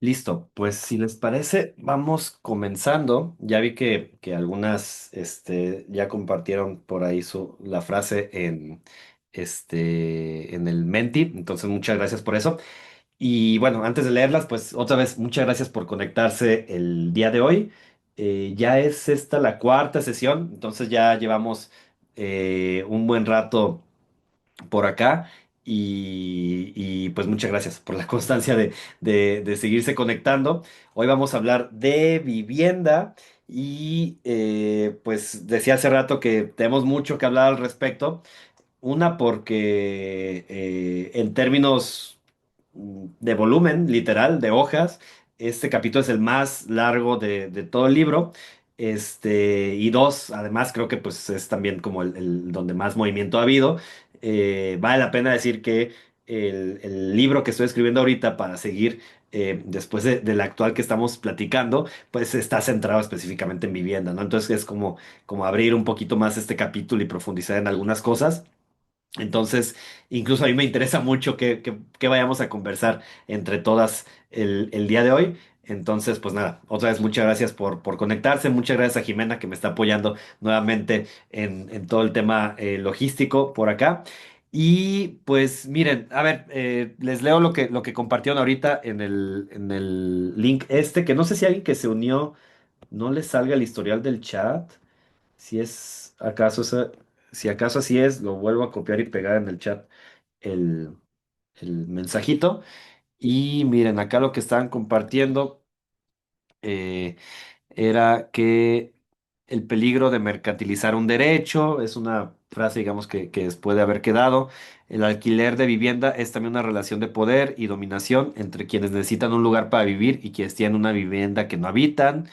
Listo, pues si les parece, vamos comenzando. Ya vi que algunas ya compartieron por ahí la frase en el Menti, entonces muchas gracias por eso. Y bueno, antes de leerlas, pues otra vez, muchas gracias por conectarse el día de hoy. Ya es esta la cuarta sesión, entonces ya llevamos un buen rato por acá. Y pues muchas gracias por la constancia de seguirse conectando. Hoy vamos a hablar de vivienda y pues decía hace rato que tenemos mucho que hablar al respecto. Una porque en términos de volumen, literal, de hojas. Este capítulo es el más largo de todo el libro. Y dos, además creo que pues es también como el donde más movimiento ha habido. Vale la pena decir que el libro que estoy escribiendo ahorita para seguir después del actual que estamos platicando, pues está centrado específicamente en vivienda, ¿no? Entonces es como abrir un poquito más este capítulo y profundizar en algunas cosas. Entonces, incluso a mí me interesa mucho que vayamos a conversar entre todas el día de hoy. Entonces, pues nada, otra vez muchas gracias por conectarse. Muchas gracias a Jimena que me está apoyando nuevamente en todo el tema logístico por acá. Y pues miren, a ver, les leo lo que compartieron ahorita en el link que no sé si alguien que se unió no le salga el historial del chat. Si es acaso, si acaso así es, lo vuelvo a copiar y pegar en el chat el, el mensajito. Y miren, acá lo que estaban compartiendo eh, era que el peligro de mercantilizar un derecho es una frase, digamos, que después de haber quedado. El alquiler de vivienda es también una relación de poder y dominación entre quienes necesitan un lugar para vivir y quienes tienen una vivienda que no habitan.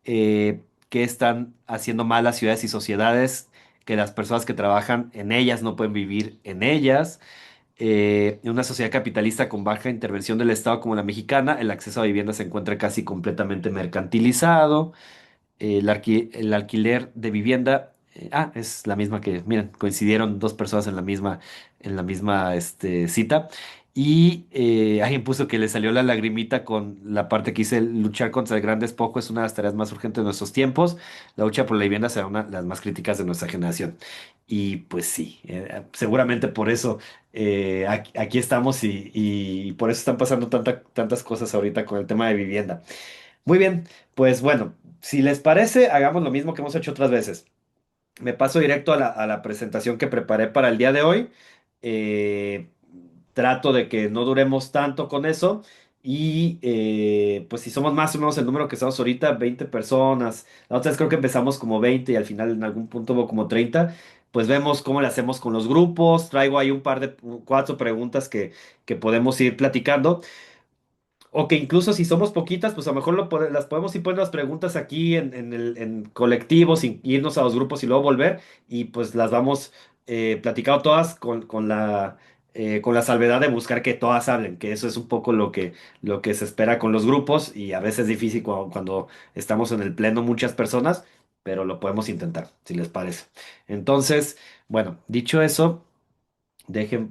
Que están haciendo mal las ciudades y sociedades, que las personas que trabajan en ellas no pueden vivir en ellas. En una sociedad capitalista con baja intervención del Estado como la mexicana, el acceso a vivienda se encuentra casi completamente mercantilizado. El alquiler de vivienda, es la misma que, miren, coincidieron dos personas en la misma cita. Y alguien puso que le salió la lagrimita con la parte que dice, luchar contra el gran despojo es una de las tareas más urgentes de nuestros tiempos. La lucha por la vivienda será una de las más críticas de nuestra generación. Y pues sí, seguramente por eso aquí estamos y por eso están pasando tantas cosas ahorita con el tema de vivienda. Muy bien, pues bueno, si les parece, hagamos lo mismo que hemos hecho otras veces. Me paso directo a la presentación que preparé para el día de hoy. Eh, Trato de que no duremos tanto con eso. Y pues si somos más o menos el número que estamos ahorita, 20 personas. La otra vez creo que empezamos como 20 y al final en algún punto hubo como 30. Pues vemos cómo le hacemos con los grupos. Traigo ahí un par de cuatro preguntas que podemos ir platicando. O que incluso si somos poquitas, pues a lo mejor las podemos ir poniendo las preguntas aquí en colectivo, sin irnos a los grupos y luego volver, y pues las vamos platicando todas con la salvedad de buscar que todas hablen, que eso es un poco lo que se espera con los grupos, y a veces es difícil cuando estamos en el pleno muchas personas, pero lo podemos intentar, si les parece. Entonces, bueno, dicho eso,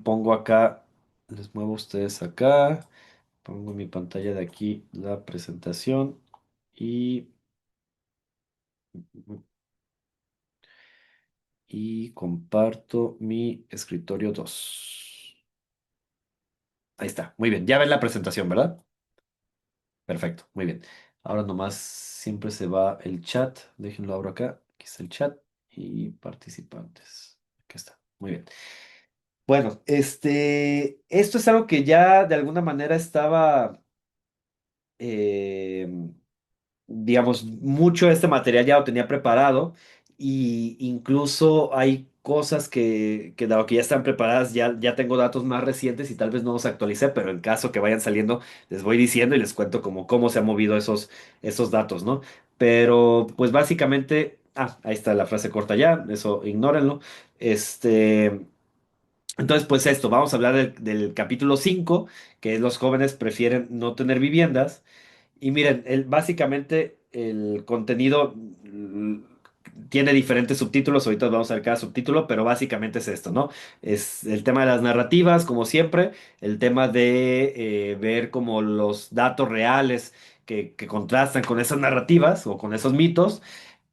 pongo acá, les muevo a ustedes acá. Pongo en mi pantalla de aquí la presentación y, y comparto mi escritorio 2. Ahí está, muy bien. Ya ven la presentación, ¿verdad? Perfecto, muy bien. Ahora nomás siempre se va el chat. Déjenlo abro acá. Aquí está el chat y participantes. Aquí está, muy bien. Bueno, esto es algo que ya de alguna manera estaba, eh, digamos, mucho de este material ya lo tenía preparado y incluso hay cosas que dado que ya están preparadas, ya tengo datos más recientes y tal vez no los actualicé, pero en caso que vayan saliendo, les voy diciendo y les cuento como cómo se han movido esos datos, ¿no? Pero pues básicamente, ahí está la frase corta ya, eso ignórenlo. Entonces, pues esto, vamos a hablar del capítulo 5 que es los jóvenes prefieren no tener viviendas. Y miren, básicamente el contenido tiene diferentes subtítulos, ahorita vamos a ver cada subtítulo, pero básicamente es esto, ¿no? Es el tema de las narrativas, como siempre, el tema de ver como los datos reales que contrastan con esas narrativas o con esos mitos.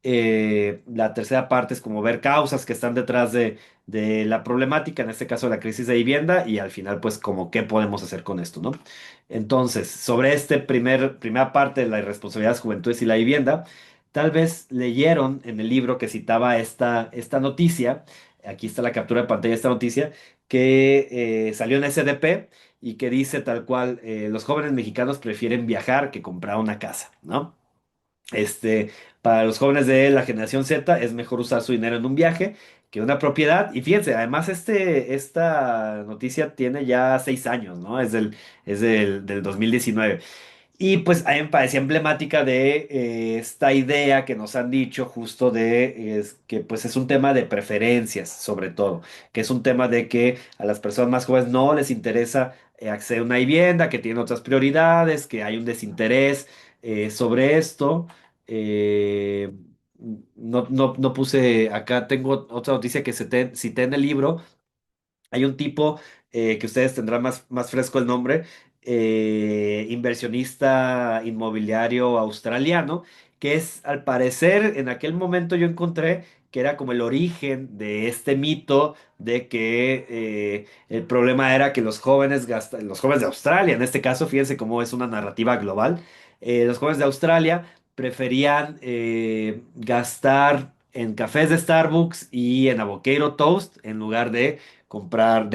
La tercera parte es como ver causas que están detrás de la problemática, en este caso la crisis de vivienda, y al final pues como qué podemos hacer con esto, ¿no? Entonces, sobre primera parte de la irresponsabilidad de las juventudes y la vivienda, tal vez leyeron en el libro que citaba esta noticia, aquí está la captura de pantalla de esta noticia, que salió en SDP y que dice tal cual, los jóvenes mexicanos prefieren viajar que comprar una casa, ¿no? Este, para los jóvenes de la generación Z es mejor usar su dinero en un viaje que una propiedad. Y fíjense, además esta noticia tiene ya 6 años, ¿no? Es del 2019. Y pues a mí me parecía emblemática de esta idea que nos han dicho justo que pues es un tema de preferencias, sobre todo, que es un tema de que a las personas más jóvenes no les interesa acceder a una vivienda, que tienen otras prioridades, que hay un desinterés sobre esto. Eh, no puse, acá tengo otra noticia que cité en el libro. Hay un tipo que ustedes tendrán más fresco el nombre, inversionista inmobiliario australiano, que es, al parecer, en aquel momento yo encontré que era como el origen de este mito de que el problema era que los jóvenes de Australia, en este caso, fíjense cómo es una narrativa global, los jóvenes de Australia preferían gastar en cafés de Starbucks y en avocado toast en lugar de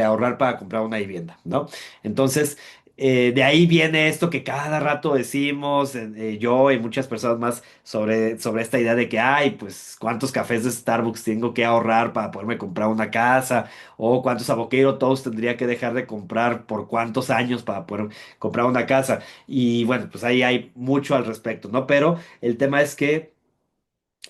ahorrar para comprar una vivienda, ¿no? Entonces, de ahí viene esto que cada rato decimos, yo y muchas personas más, sobre esta idea de que, ay, pues, ¿cuántos cafés de Starbucks tengo que ahorrar para poderme comprar una casa? O cuántos avocado toast tendría que dejar de comprar por cuántos años para poder comprar una casa. Y bueno, pues ahí hay mucho al respecto, ¿no? Pero el tema es que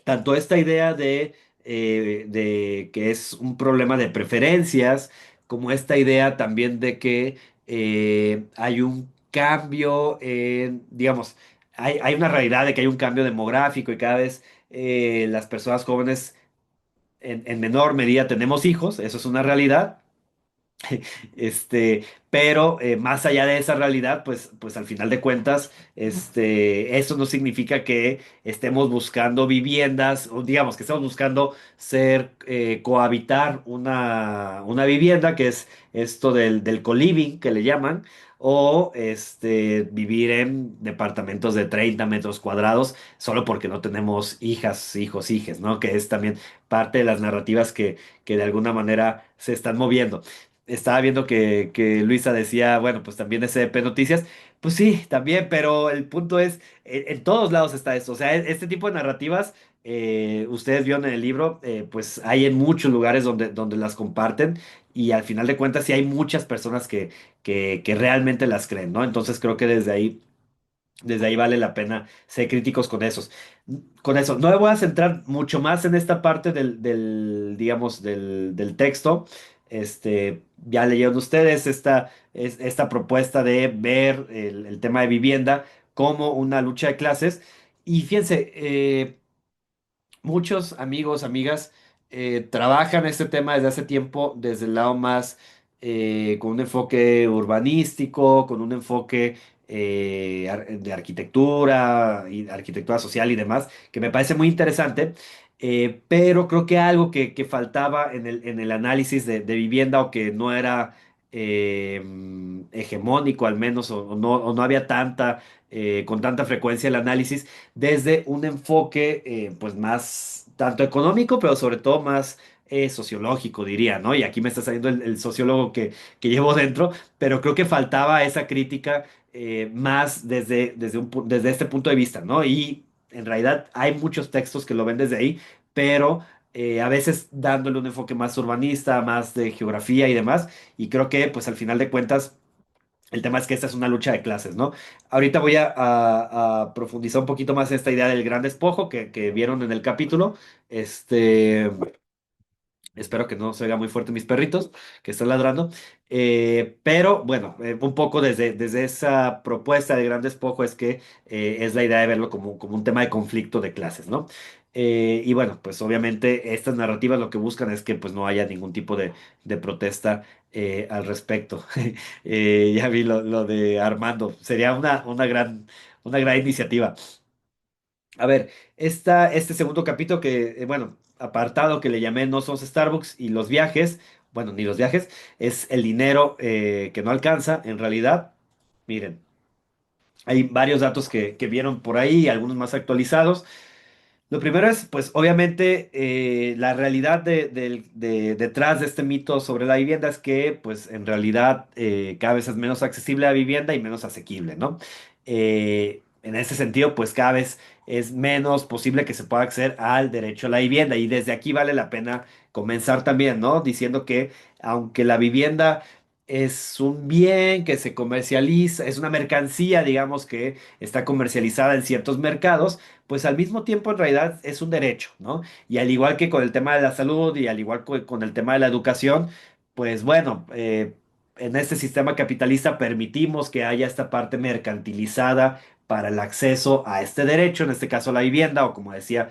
tanto esta idea de que es un problema de preferencias, como esta idea también de que hay un cambio digamos, hay una realidad de que hay un cambio demográfico y cada vez las personas jóvenes en menor medida tenemos hijos, eso es una realidad. Pero más allá de esa realidad, pues al final de cuentas, eso no significa que estemos buscando viviendas, o digamos que estamos buscando cohabitar una vivienda, que es esto del co-living que le llaman, o vivir en departamentos de 30 metros cuadrados, solo porque no tenemos hijas, hijos, hijes, ¿no? Que es también parte de las narrativas que de alguna manera se están moviendo. Estaba viendo que Luisa decía, bueno, pues también SDP Noticias. Pues sí, también, pero el punto es, en todos lados está esto. O sea, este tipo de narrativas, ustedes vieron en el libro, pues hay en muchos lugares donde las comparten y al final de cuentas sí hay muchas personas que realmente las creen, ¿no? Entonces creo que desde ahí vale la pena ser críticos con eso. No me voy a centrar mucho más en esta parte digamos, del texto. Ya leyeron ustedes esta propuesta de ver el tema de vivienda como una lucha de clases. Y fíjense, muchos amigos, amigas, trabajan este tema desde hace tiempo, desde el lado más, con un enfoque urbanístico, con un enfoque de arquitectura y arquitectura social y demás, que me parece muy interesante. Pero creo que algo que faltaba en el análisis de vivienda, o que no era hegemónico al menos, o no había con tanta frecuencia el análisis desde un enfoque pues más tanto económico, pero sobre todo más sociológico, diría, ¿no? Y aquí me está saliendo el sociólogo que llevo dentro, pero creo que faltaba esa crítica más desde este punto de vista, ¿no? Y en realidad hay muchos textos que lo ven desde ahí, pero a veces dándole un enfoque más urbanista, más de geografía y demás, y creo que pues al final de cuentas el tema es que esta es una lucha de clases, ¿no? Ahorita voy a profundizar un poquito más en esta idea del gran despojo que vieron en el capítulo. Este, Espero que no se oiga muy fuerte mis perritos que están ladrando. Pero bueno, un poco desde esa propuesta de gran despojo es que es la idea de verlo como un tema de conflicto de clases, ¿no? Y bueno, pues obviamente estas narrativas lo que buscan es que pues no haya ningún tipo de protesta al respecto. Ya vi lo de Armando, sería una gran iniciativa. A ver, este segundo capítulo que, bueno, apartado que le llamé No somos Starbucks y los viajes, bueno, ni los viajes, es el dinero que no alcanza, en realidad. Miren, hay varios datos que vieron por ahí, algunos más actualizados. Lo primero es, pues, obviamente, la realidad detrás de este mito sobre la vivienda es que, pues, en realidad cada vez es menos accesible la vivienda y menos asequible, ¿no? En ese sentido, pues, cada vez es menos posible que se pueda acceder al derecho a la vivienda. Y desde aquí vale la pena comenzar también, ¿no? Diciendo que aunque la vivienda es un bien que se comercializa, es una mercancía, digamos, que está comercializada en ciertos mercados, pues al mismo tiempo en realidad es un derecho, ¿no? Y al igual que con el tema de la salud y al igual con el tema de la educación, pues bueno, en este sistema capitalista permitimos que haya esta parte mercantilizada para el acceso a este derecho, en este caso la vivienda o como decía,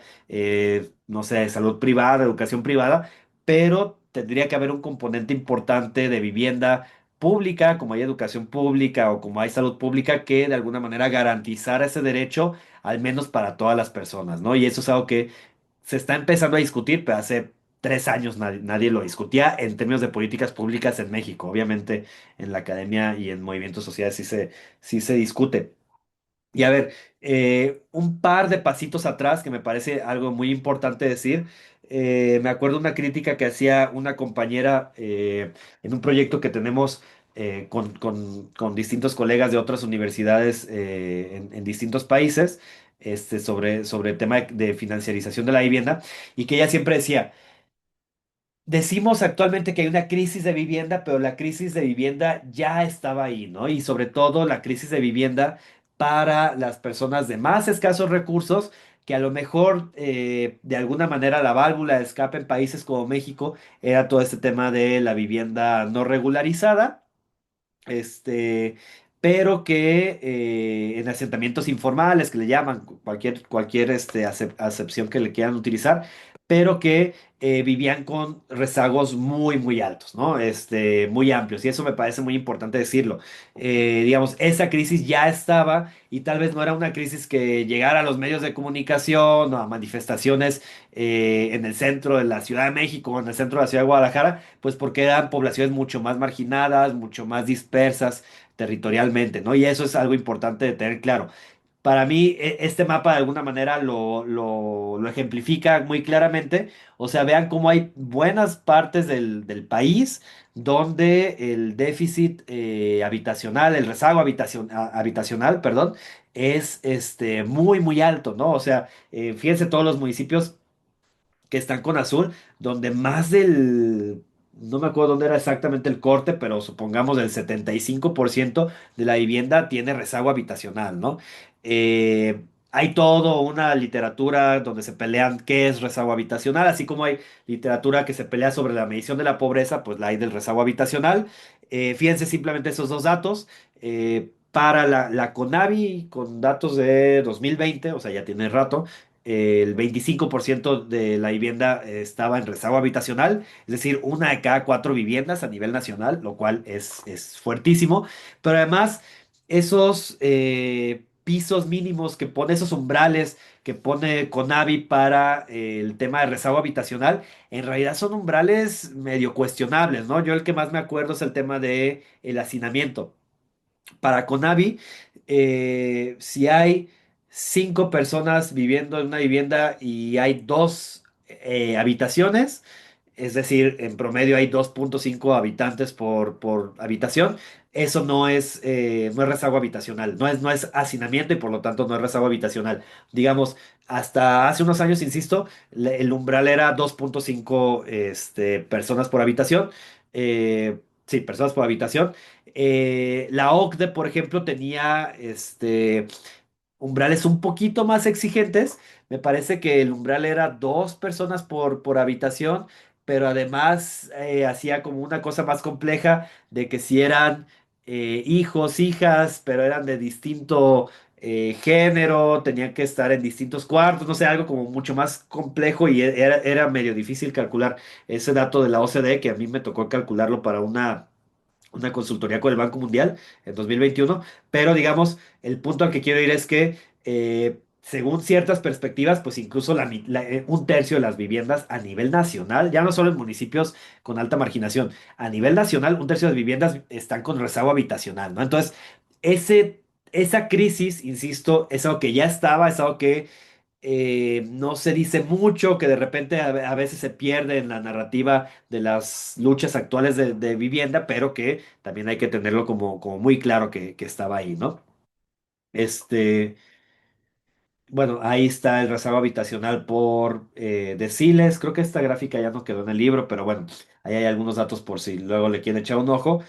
no sé, salud privada, educación privada, pero tendría que haber un componente importante de vivienda pública, como hay educación pública o como hay salud pública, que de alguna manera garantizara ese derecho al menos para todas las personas, ¿no? Y eso es algo que se está empezando a discutir, pero hace 3 años nadie lo discutía en términos de políticas públicas en México. Obviamente en la academia y en movimientos sociales sí se discute. Y a ver, un par de pasitos atrás, que me parece algo muy importante decir. Me acuerdo una crítica que hacía una compañera en un proyecto que tenemos con distintos colegas de otras universidades en distintos países, sobre el tema de financiarización de la vivienda, y que ella siempre decía, decimos actualmente que hay una crisis de vivienda, pero la crisis de vivienda ya estaba ahí, ¿no? Y sobre todo la crisis de vivienda para las personas de más escasos recursos, que a lo mejor de alguna manera la válvula de escape en países como México era todo este tema de la vivienda no regularizada, este, pero que en asentamientos informales, que le llaman, cualquier acepción que le quieran utilizar, pero que vivían con rezagos muy, muy altos, ¿no? Muy amplios, y eso me parece muy importante decirlo. Digamos, esa crisis ya estaba y tal vez no era una crisis que llegara a los medios de comunicación o a manifestaciones en el centro de la Ciudad de México o en el centro de la Ciudad de Guadalajara, pues porque eran poblaciones mucho más marginadas, mucho más dispersas territorialmente, ¿no? Y eso es algo importante de tener claro. Para mí, este mapa de alguna manera lo ejemplifica muy claramente. O sea, vean cómo hay buenas partes del país donde el déficit habitacional, el rezago habitacional, perdón, es muy, muy alto, ¿no? O sea, fíjense todos los municipios que están con azul, donde más no me acuerdo dónde era exactamente el corte, pero supongamos el 75% de la vivienda tiene rezago habitacional, ¿no? Hay todo una literatura donde se pelean qué es rezago habitacional, así como hay literatura que se pelea sobre la medición de la pobreza, pues la hay del rezago habitacional. Fíjense simplemente esos dos datos. Para la Conavi, con datos de 2020, o sea, ya tiene rato, el 25% de la vivienda estaba en rezago habitacional, es decir, una de cada cuatro viviendas a nivel nacional, lo cual es fuertísimo. Pero además, esos pisos mínimos que pone, esos umbrales que pone Conavi para el tema de rezago habitacional, en realidad son umbrales medio cuestionables, ¿no? Yo el que más me acuerdo es el tema de el hacinamiento. Para Conavi, si hay 5 personas viviendo en una vivienda y hay dos habitaciones, es decir, en promedio hay 2,5 habitantes por habitación, eso no es rezago habitacional, no es hacinamiento y por lo tanto no es rezago habitacional. Digamos, hasta hace unos años, insisto, el umbral era 2,5 personas por habitación. Sí, personas por habitación. La OCDE, por ejemplo, tenía umbrales un poquito más exigentes. Me parece que el umbral era 2 personas por habitación, pero además hacía como una cosa más compleja de que si eran hijos, hijas, pero eran de distinto género, tenían que estar en distintos cuartos, no sé, algo como mucho más complejo y era medio difícil calcular ese dato de la OCDE que a mí me tocó calcularlo para una consultoría con el Banco Mundial en 2021, pero digamos, el punto al que quiero ir es que según ciertas perspectivas, pues incluso un tercio de las viviendas a nivel nacional, ya no solo en municipios con alta marginación, a nivel nacional, un tercio de las viviendas están con rezago habitacional, ¿no? Entonces, ese, esa crisis, insisto, es algo que ya estaba, es algo que no se dice mucho, que de repente a veces se pierde en la narrativa de las luchas actuales de vivienda, pero que también hay que tenerlo como muy claro que estaba ahí, ¿no? Este, bueno, ahí está el rezago habitacional por deciles. Creo que esta gráfica ya no quedó en el libro, pero bueno, ahí hay algunos datos por si luego le quieren echar un ojo.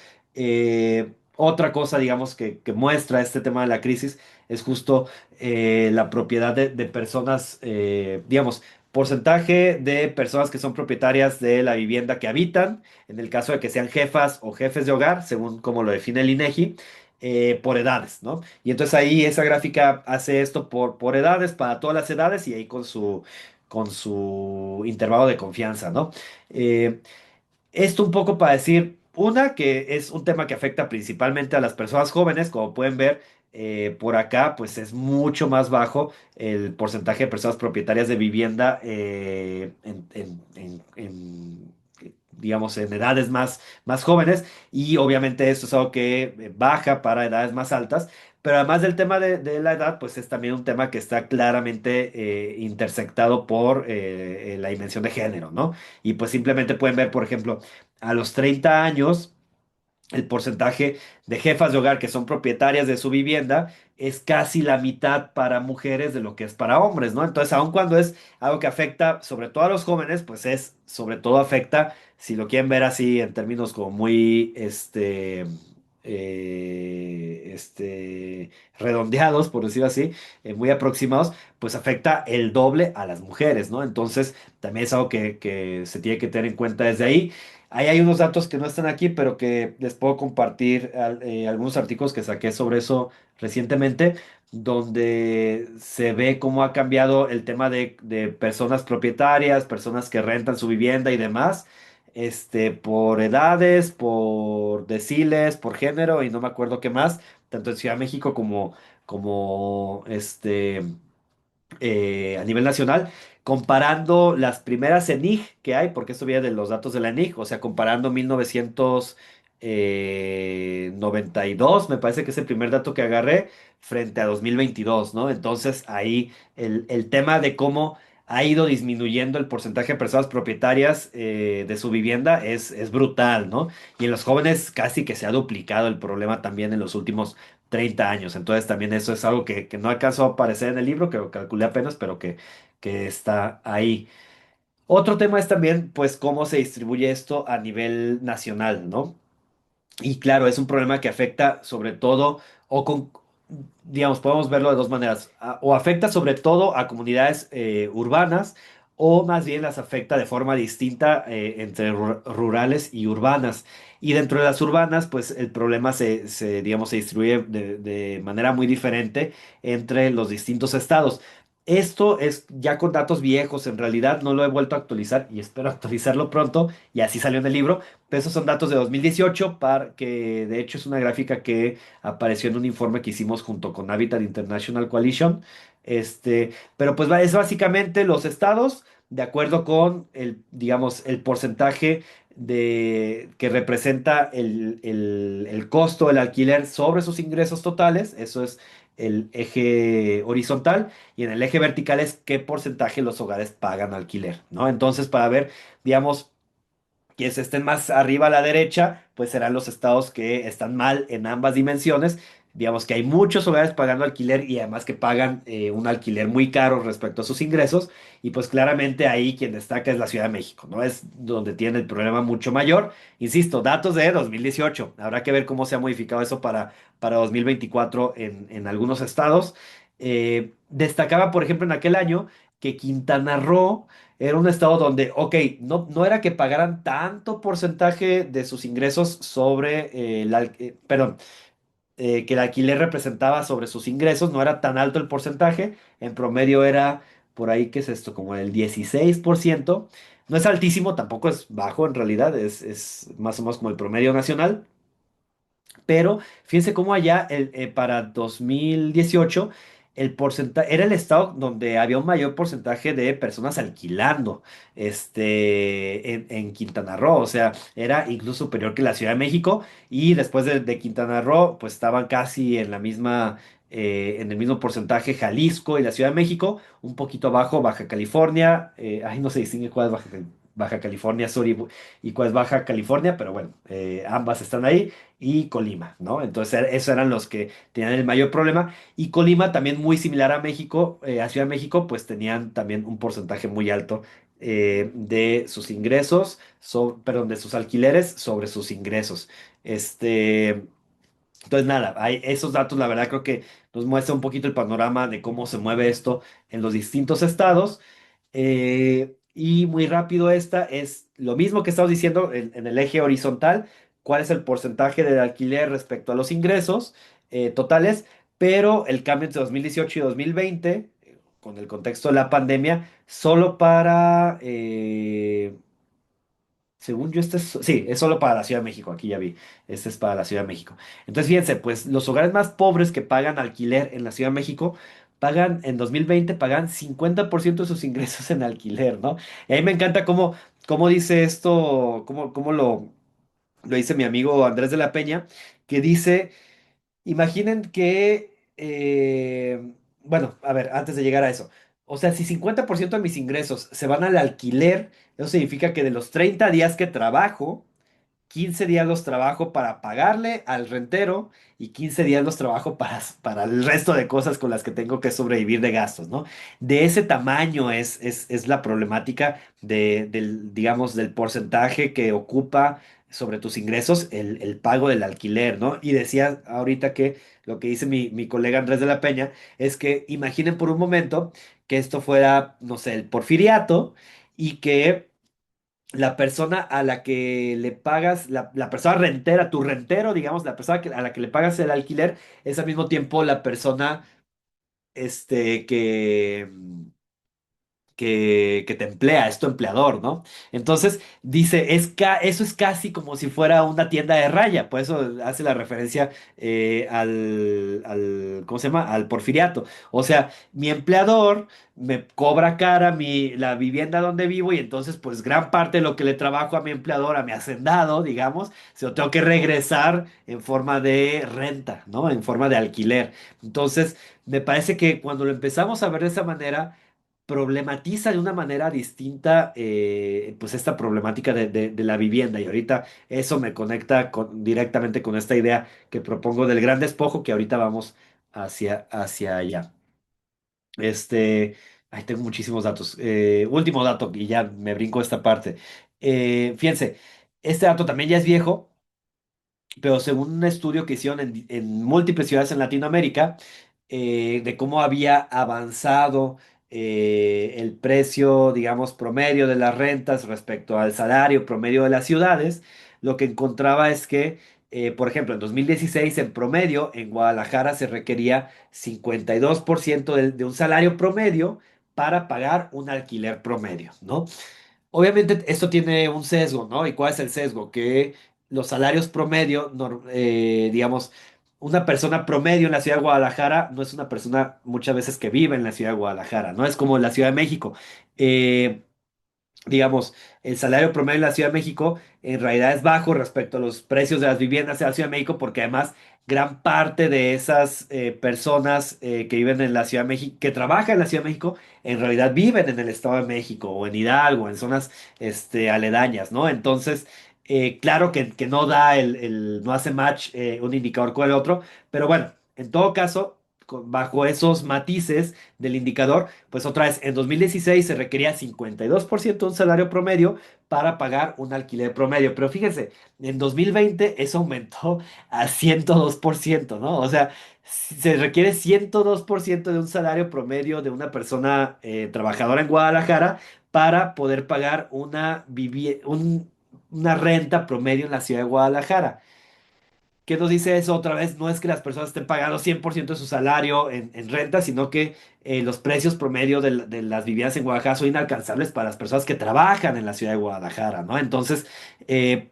Otra cosa, digamos, que muestra este tema de la crisis es justo la propiedad de personas, digamos, porcentaje de personas que son propietarias de la vivienda que habitan, en el caso de que sean jefas o jefes de hogar, según como lo define el INEGI, por edades, ¿no? Y entonces ahí esa gráfica hace esto por edades, para todas las edades y ahí con su intervalo de confianza, ¿no? Eh, Esto un poco para decir, una, que es un tema que afecta principalmente a las personas jóvenes, como pueden ver. Por acá, pues es mucho más bajo el porcentaje de personas propietarias de vivienda digamos, en edades más jóvenes, y obviamente esto es algo que baja para edades más altas, pero además del tema de la edad, pues es también un tema que está claramente intersectado por la dimensión de género, ¿no? Y pues simplemente pueden ver, por ejemplo, a los 30 años, el porcentaje de jefas de hogar que son propietarias de su vivienda es casi la mitad para mujeres de lo que es para hombres, ¿no? Entonces, aun cuando es algo que afecta sobre todo a los jóvenes, pues es, sobre todo afecta, si lo quieren ver así en términos como muy, redondeados, por decirlo así, muy aproximados, pues afecta el doble a las mujeres, ¿no? Entonces, también es algo que se tiene que tener en cuenta desde ahí. Ahí hay unos datos que no están aquí, pero que les puedo compartir algunos artículos que saqué sobre eso recientemente, donde se ve cómo ha cambiado el tema de personas propietarias, personas que rentan su vivienda y demás, por edades, por deciles, por género y no me acuerdo qué más, tanto en Ciudad de México como a nivel nacional, comparando las primeras ENIG que hay, porque esto viene de los datos de la ENIG, o sea, comparando 1992, me parece que es el primer dato que agarré, frente a 2022, ¿no? Entonces ahí el tema de cómo ha ido disminuyendo el porcentaje de personas propietarias de su vivienda es brutal, ¿no? Y en los jóvenes casi que se ha duplicado el problema también en los últimos 30 años. Entonces también eso es algo que no alcanzó a aparecer en el libro, que lo calculé apenas, pero que está ahí. Otro tema es también, pues, cómo se distribuye esto a nivel nacional, ¿no? Y claro, es un problema que afecta sobre todo, digamos, podemos verlo de dos maneras, o afecta sobre todo a comunidades urbanas, o más bien las afecta de forma distinta entre rurales y urbanas. Y dentro de las urbanas, pues el problema digamos, se distribuye de manera muy diferente entre los distintos estados. Esto es ya con datos viejos, en realidad no lo he vuelto a actualizar y espero actualizarlo pronto, y así salió en el libro. Esos son datos de 2018, que de hecho es una gráfica que apareció en un informe que hicimos junto con Habitat International Coalition. Pero pues es básicamente los estados, de acuerdo con digamos, el porcentaje que representa el costo del alquiler sobre sus ingresos totales. Eso es el eje horizontal. Y en el eje vertical es qué porcentaje los hogares pagan alquiler, ¿no? Entonces, para ver, digamos, quienes estén más arriba a la derecha, pues serán los estados que están mal en ambas dimensiones. Digamos que hay muchos hogares pagando alquiler y además que pagan un alquiler muy caro respecto a sus ingresos. Y pues claramente ahí quien destaca es la Ciudad de México, ¿no? Es donde tiene el problema mucho mayor. Insisto, datos de 2018. Habrá que ver cómo se ha modificado eso para 2024 en algunos estados. Destacaba, por ejemplo, en aquel año que Quintana Roo era un estado donde, ok, no era que pagaran tanto porcentaje de sus ingresos sobre perdón. que el alquiler representaba sobre sus ingresos, no era tan alto el porcentaje, en promedio era por ahí, ¿qué es esto? Como el 16%. No es altísimo, tampoco es bajo en realidad, es más o menos como el promedio nacional. Pero fíjense cómo allá para 2018 el porcentaje era el estado donde había un mayor porcentaje de personas alquilando en Quintana Roo. O sea, era incluso superior que la Ciudad de México. Y después de Quintana Roo, pues estaban casi en la misma, en el mismo porcentaje Jalisco y la Ciudad de México. Un poquito abajo Baja California. Ahí no se distingue cuál es Baja California Sur y cuál es Baja California, pero bueno, ambas están ahí y Colima, ¿no? Entonces, esos eran los que tenían el mayor problema. Y Colima, también muy similar a México, a Ciudad de México, pues tenían también un porcentaje muy alto de sus ingresos, perdón, de sus alquileres sobre sus ingresos. Este, entonces, nada, esos datos, la verdad, creo que nos muestra un poquito el panorama de cómo se mueve esto en los distintos estados. Y muy rápido, esta es lo mismo que estamos diciendo en el eje horizontal, cuál es el porcentaje del alquiler respecto a los ingresos totales, pero el cambio entre 2018 y 2020, con el contexto de la pandemia, solo para según yo, sí, es solo para la Ciudad de México, aquí ya vi, este es para la Ciudad de México. Entonces, fíjense, pues los hogares más pobres que pagan alquiler en la Ciudad de México, en 2020 pagan 50% de sus ingresos en alquiler, ¿no? Y a mí me encanta cómo dice esto, cómo lo dice mi amigo Andrés de la Peña, que dice imaginen que, bueno, a ver, antes de llegar a eso, o sea, si 50% de mis ingresos se van al alquiler, eso significa que de los 30 días que trabajo, 15 días los trabajo para pagarle al rentero y 15 días los trabajo para el resto de cosas con las que tengo que sobrevivir de gastos, ¿no? De ese tamaño es la problemática digamos, del porcentaje que ocupa sobre tus ingresos el pago del alquiler, ¿no? Y decía ahorita que lo que dice mi colega Andrés de la Peña es que imaginen por un momento que esto fuera, no sé, el porfiriato y que la persona a la que le pagas, la persona rentera, tu rentero, digamos, la persona a la que le pagas el alquiler, es al mismo tiempo la persona este, que, que te emplea, es tu empleador, ¿no? Entonces, dice, eso es casi como si fuera una tienda de raya, por eso hace la referencia ¿cómo se llama? Al porfiriato. O sea, mi empleador me cobra cara la vivienda donde vivo y entonces, pues, gran parte de lo que le trabajo a mi empleador, a mi hacendado, digamos, se lo tengo que regresar en forma de renta, ¿no? En forma de alquiler. Entonces, me parece que cuando lo empezamos a ver de esa manera, problematiza de una manera distinta pues esta problemática de la vivienda y ahorita eso me conecta directamente con esta idea que propongo del gran despojo que ahorita vamos hacia allá. Ahí tengo muchísimos datos. Último dato y ya me brinco esta parte. Fíjense, este dato también ya es viejo, pero según un estudio que hicieron en múltiples ciudades en Latinoamérica, de cómo había avanzado el precio, digamos, promedio de las rentas respecto al salario promedio de las ciudades, lo que encontraba es que, por ejemplo, en 2016, en promedio, en Guadalajara se requería 52% de un salario promedio para pagar un alquiler promedio, ¿no? Obviamente esto tiene un sesgo, ¿no? ¿Y cuál es el sesgo? Que los salarios promedio, digamos, una persona promedio en la ciudad de Guadalajara no es una persona muchas veces que vive en la ciudad de Guadalajara, no es como en la Ciudad de México. Eh, digamos, el salario promedio en la Ciudad de México en realidad es bajo respecto a los precios de las viviendas en la Ciudad de México, porque además gran parte de esas personas que viven en la Ciudad de México, que trabajan en la Ciudad de México, en realidad viven en el Estado de México o en Hidalgo, en zonas aledañas, ¿no? Entonces, claro que no da no hace match un indicador con el otro, pero bueno, en todo caso, bajo esos matices del indicador, pues otra vez, en 2016 se requería 52% de un salario promedio para pagar un alquiler promedio. Pero fíjense, en 2020 eso aumentó a 102%, ¿no? O sea, se requiere 102% de un salario promedio de una persona trabajadora en Guadalajara para poder pagar una renta promedio en la ciudad de Guadalajara. ¿Qué nos dice eso otra vez? No es que las personas estén pagando 100% de su salario en renta, sino que los precios promedio de las viviendas en Guadalajara son inalcanzables para las personas que trabajan en la ciudad de Guadalajara, ¿no? Entonces,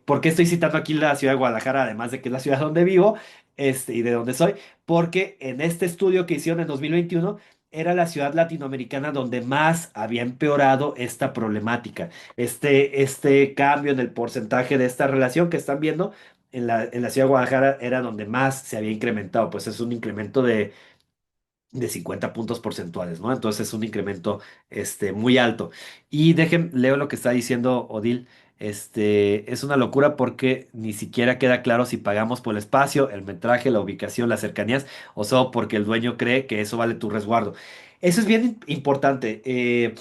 ¿por qué estoy citando aquí la ciudad de Guadalajara, además de que es la ciudad donde vivo, y de donde soy? Porque en este estudio que hicieron en 2021 era la ciudad latinoamericana donde más había empeorado esta problemática, este cambio en el porcentaje de esta relación que están viendo en la ciudad de Guadalajara era donde más se había incrementado, pues es un incremento de 50 puntos porcentuales, ¿no? Entonces es un incremento muy alto. Y leo lo que está diciendo Odil. Es una locura porque ni siquiera queda claro si pagamos por el espacio, el metraje, la ubicación, las cercanías, o solo porque el dueño cree que eso vale tu resguardo. Eso es bien importante.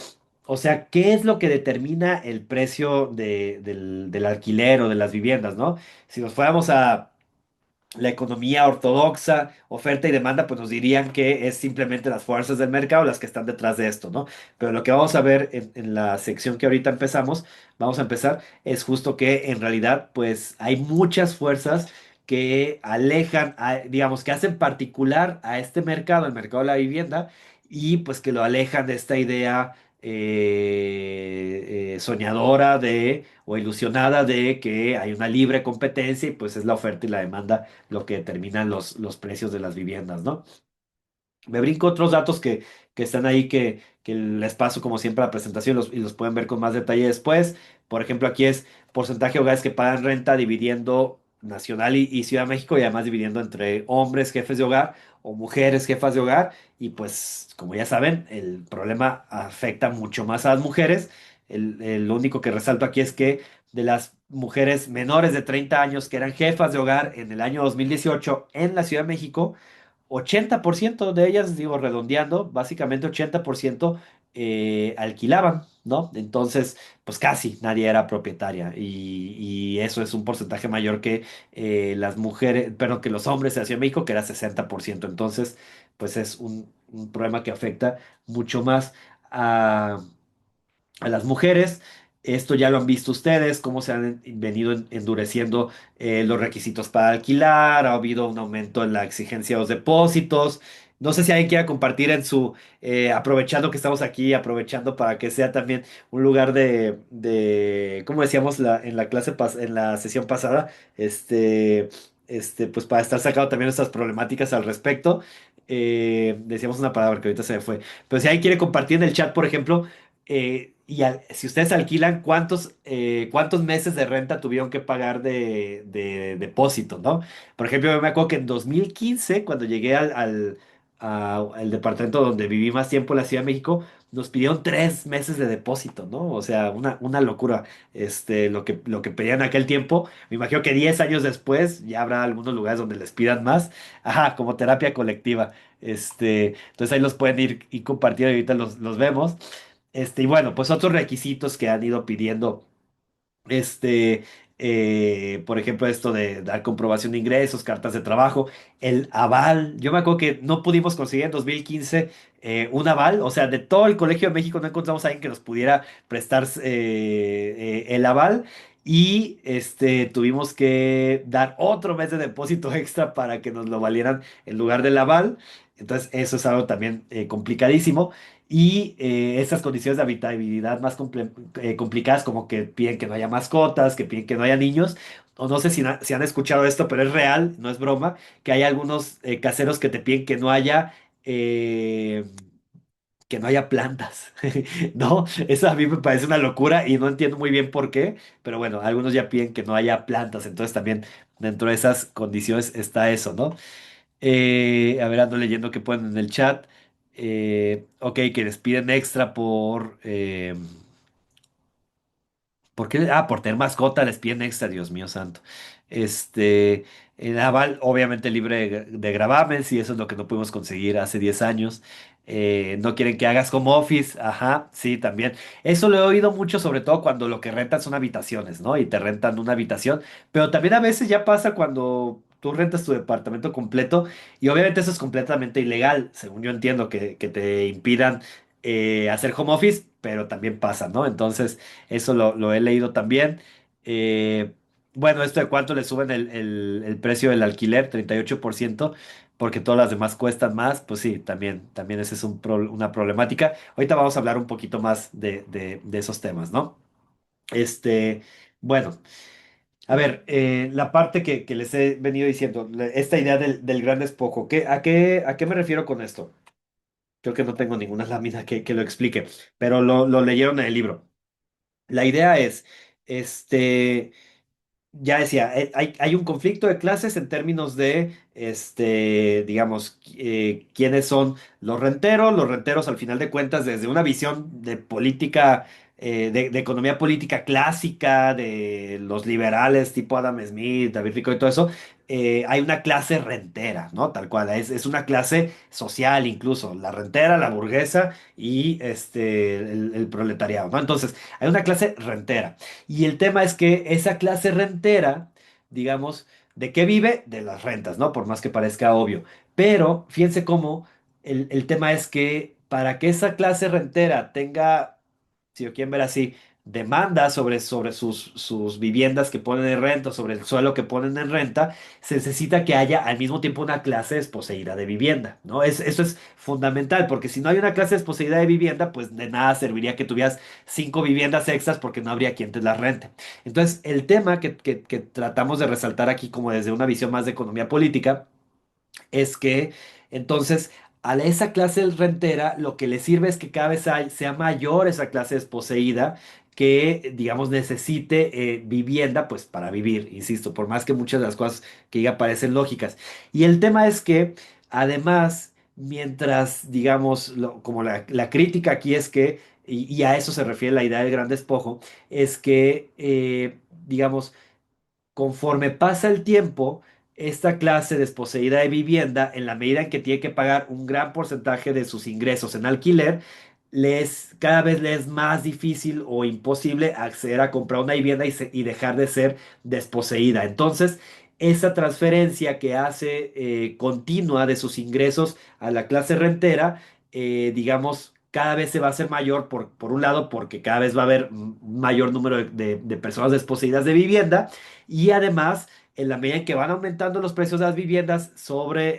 O sea, ¿qué es lo que determina el precio del alquiler o de las viviendas, ¿no? Si nos fuéramos a la economía ortodoxa, oferta y demanda, pues nos dirían que es simplemente las fuerzas del mercado las que están detrás de esto, ¿no? Pero lo que vamos a ver en la sección que ahorita vamos a empezar, es justo que en realidad, pues hay muchas fuerzas que alejan, digamos, que hacen particular a este mercado, el mercado de la vivienda, y pues que lo alejan de esta idea soñadora o ilusionada de que hay una libre competencia y pues es la oferta y la demanda lo que determinan los precios de las viviendas, ¿no? Me brinco otros datos que están ahí que les paso como siempre a la presentación y los pueden ver con más detalle después. Por ejemplo, aquí es porcentaje de hogares que pagan renta dividiendo Nacional y Ciudad de México y además dividiendo entre hombres jefes de hogar o mujeres jefas de hogar. Y pues, como ya saben, el problema afecta mucho más a las mujeres. Lo único que resalto aquí es que de las mujeres menores de 30 años que eran jefas de hogar en el año 2018 en la Ciudad de México, 80% de ellas, digo, redondeando, básicamente 80% alquilaban, ¿no? Entonces, pues casi nadie era propietaria y eso es un porcentaje mayor que las mujeres, pero que los hombres de Ciudad de México, que era 60%. Entonces, pues es un problema que afecta mucho más a las mujeres. Esto ya lo han visto ustedes, cómo se han venido endureciendo los requisitos para alquilar, ha habido un aumento en la exigencia de los depósitos. No sé si alguien quiera compartir aprovechando que estamos aquí, aprovechando para que sea también un lugar como decíamos en la en la sesión pasada, pues para estar sacando también nuestras problemáticas al respecto. Decíamos una palabra que ahorita se me fue. Pero si alguien quiere compartir en el chat, por ejemplo, si ustedes alquilan, ¿cuántos meses de renta tuvieron que pagar de depósito, ¿no? Por ejemplo, yo me acuerdo que en 2015, cuando llegué al departamento donde viví más tiempo en la Ciudad de México, nos pidieron 3 meses de depósito, ¿no? O sea, una locura, lo que pedían en aquel tiempo. Me imagino que 10 años después ya habrá algunos lugares donde les pidan más. Ajá, como terapia colectiva. Entonces ahí los pueden ir compartiendo y ahorita los vemos. Y bueno, pues otros requisitos que han ido pidiendo, este, por ejemplo, esto de dar comprobación de ingresos, cartas de trabajo, el aval. Yo me acuerdo que no pudimos conseguir en 2015 un aval, o sea, de todo el Colegio de México no encontramos a alguien que nos pudiera prestar el aval. Y tuvimos que dar otro mes de depósito extra para que nos lo valieran en lugar del aval. Entonces, eso es algo también complicadísimo. Y esas condiciones de habitabilidad más complicadas, como que piden que no haya mascotas, que piden que no haya niños, o no sé si han escuchado esto, pero es real, no es broma, que hay algunos caseros que te piden eh, que no haya plantas, ¿no? Eso a mí me parece una locura y no entiendo muy bien por qué, pero bueno, algunos ya piden que no haya plantas, entonces también dentro de esas condiciones está eso, ¿no? A ver, ando leyendo que ponen en el chat. Ok, que les piden extra ¿por qué? Ah, por tener mascota les piden extra, Dios mío santo. Este, el aval, obviamente libre de gravamen, y eso es lo que no pudimos conseguir hace 10 años. No quieren que hagas home office, ajá, sí, también. Eso lo he oído mucho, sobre todo cuando lo que rentan son habitaciones, ¿no? Y te rentan una habitación, pero también a veces ya pasa cuando tú rentas tu departamento completo, y obviamente eso es completamente ilegal, según yo entiendo, que te impidan hacer home office, pero también pasa, ¿no? Entonces... Eso lo he leído también. Eh, Bueno, esto de cuánto le suben el precio del alquiler, 38%, porque todas las demás cuestan más, pues sí, también esa es una problemática. Ahorita vamos a hablar un poquito más de esos temas, ¿no? Este, bueno, a ver, la parte que les he venido diciendo, esta idea del gran despojo, ¿a qué me refiero con esto? Creo que no tengo ninguna lámina que lo explique, pero lo leyeron en el libro. La idea es, este ya decía, hay un conflicto de clases en términos de, digamos, quiénes son los renteros al final de cuentas desde una visión de política, de economía política clásica, de los liberales tipo Adam Smith, David Rico y todo eso, hay una clase rentera, ¿no? Tal cual, es una clase social incluso, la rentera, la burguesa y el proletariado, ¿no? Entonces, hay una clase rentera. Y el tema es que esa clase rentera, digamos, ¿de qué vive? De las rentas, ¿no? Por más que parezca obvio. Pero fíjense cómo el tema es que para que esa clase rentera tenga, si lo quieren ver así, demanda sobre sus viviendas que ponen en renta, sobre el suelo que ponen en renta, se necesita que haya al mismo tiempo una clase desposeída de vivienda, ¿no? Eso es fundamental, porque si no hay una clase desposeída de vivienda, pues de nada serviría que tuvieras 5 viviendas extras porque no habría quien te las rente. Entonces, el tema que tratamos de resaltar aquí como desde una visión más de economía política es que entonces a esa clase rentera lo que le sirve es que cada vez sea mayor esa clase desposeída que, digamos, necesite vivienda, pues para vivir, insisto, por más que muchas de las cosas que diga parecen lógicas. Y el tema es que, además, mientras, digamos, como la crítica aquí es que, y a eso se refiere la idea del gran despojo, es que, digamos, conforme pasa el tiempo, esta clase desposeída de vivienda, en la medida en que tiene que pagar un gran porcentaje de sus ingresos en alquiler, cada vez le es más difícil o imposible acceder a comprar una vivienda y dejar de ser desposeída. Entonces, esa transferencia que hace continua de sus ingresos a la clase rentera, digamos, cada vez se va a hacer mayor, por un lado, porque cada vez va a haber un mayor número de personas desposeídas de vivienda y además, en la medida en que van aumentando los precios de las viviendas sobre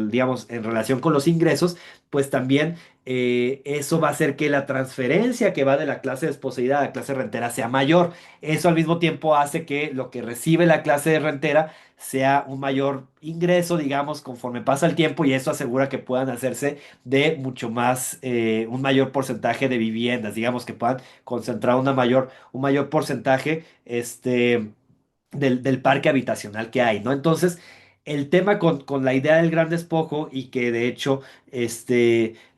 digamos, en relación con los ingresos, pues también eso va a hacer que la transferencia que va de la clase desposeída a la clase rentera sea mayor. Eso al mismo tiempo hace que lo que recibe la clase de rentera sea un mayor ingreso, digamos, conforme pasa el tiempo y eso asegura que puedan hacerse de mucho más, un mayor porcentaje de viviendas, digamos, que puedan concentrar un mayor porcentaje, del parque habitacional que hay, ¿no? Entonces, el tema con la idea del gran despojo y que de hecho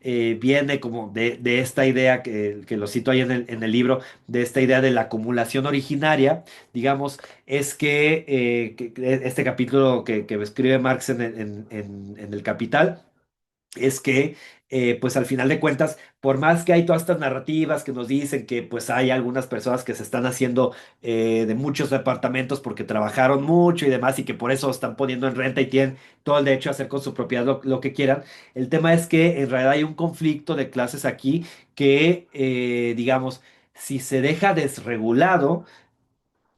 viene como de esta idea que lo cito ahí en el libro, de esta idea de la acumulación originaria, digamos, es que este capítulo que escribe Marx en el Capital, es que, pues al final de cuentas, por más que hay todas estas narrativas que nos dicen que pues hay algunas personas que se están haciendo de muchos departamentos porque trabajaron mucho y demás y que por eso están poniendo en renta y tienen todo el derecho a hacer con su propiedad lo que quieran, el tema es que en realidad hay un conflicto de clases aquí que, digamos, si se deja desregulado,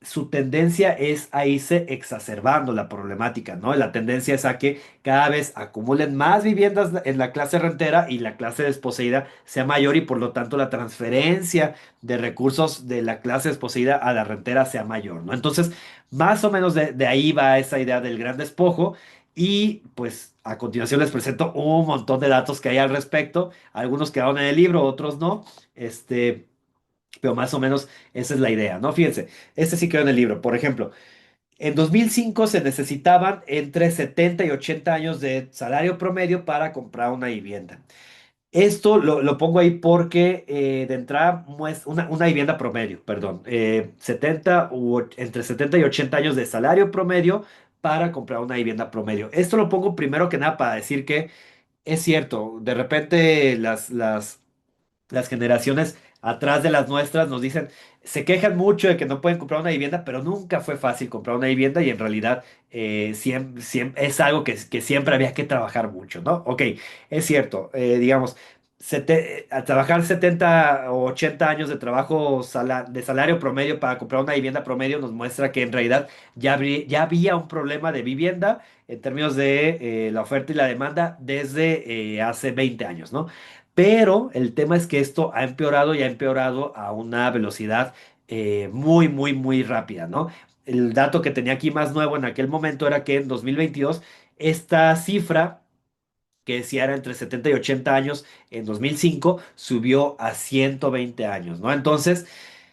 su tendencia es a irse exacerbando la problemática, ¿no? La tendencia es a que cada vez acumulen más viviendas en la clase rentera y la clase desposeída sea mayor y por lo tanto la transferencia de recursos de la clase desposeída a la rentera sea mayor, ¿no? Entonces, más o menos de ahí va esa idea del gran despojo y pues a continuación les presento un montón de datos que hay al respecto, algunos quedaron en el libro, otros no, pero más o menos esa es la idea, ¿no? Fíjense, este sí quedó en el libro. Por ejemplo, en 2005 se necesitaban entre 70 y 80 años de salario promedio para comprar una vivienda. Esto lo pongo ahí porque de entrada una vivienda promedio, perdón, 70 entre 70 y 80 años de salario promedio para comprar una vivienda promedio. Esto lo pongo primero que nada para decir que es cierto, de repente las generaciones atrás de las nuestras nos dicen, se quejan mucho de que no pueden comprar una vivienda, pero nunca fue fácil comprar una vivienda y en realidad es algo que siempre había que trabajar mucho, ¿no? Ok, es cierto, digamos. a trabajar 70 o 80 años de trabajo de salario promedio para comprar una vivienda promedio nos muestra que en realidad ya había un problema de vivienda en términos de la oferta y la demanda desde hace 20 años, ¿no? Pero el tema es que esto ha empeorado y ha empeorado a una velocidad muy, muy, muy rápida, ¿no? El dato que tenía aquí más nuevo en aquel momento era que en 2022 esta cifra que decía era entre 70 y 80 años en 2005, subió a 120 años, ¿no? Entonces,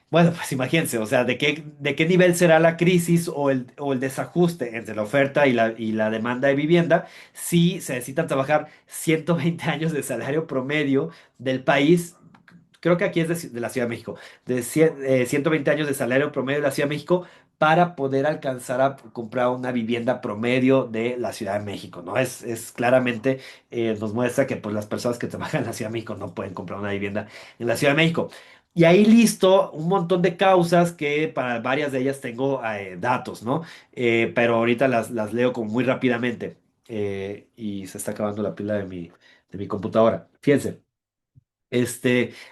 bueno, pues imagínense, o sea, ¿de qué nivel será la crisis o el desajuste entre la oferta y la demanda de vivienda si se necesitan trabajar 120 años de salario promedio del país? Creo que aquí es de la Ciudad de México, 120 años de salario promedio de la Ciudad de México para poder alcanzar a comprar una vivienda promedio de la Ciudad de México, ¿no? Es claramente, nos muestra que pues, las personas que trabajan en la Ciudad de México no pueden comprar una vivienda en la Ciudad de México. Y ahí listo un montón de causas que para varias de ellas tengo datos, ¿no? Pero ahorita las leo como muy rápidamente. Y se está acabando la pila de mi computadora. Fíjense.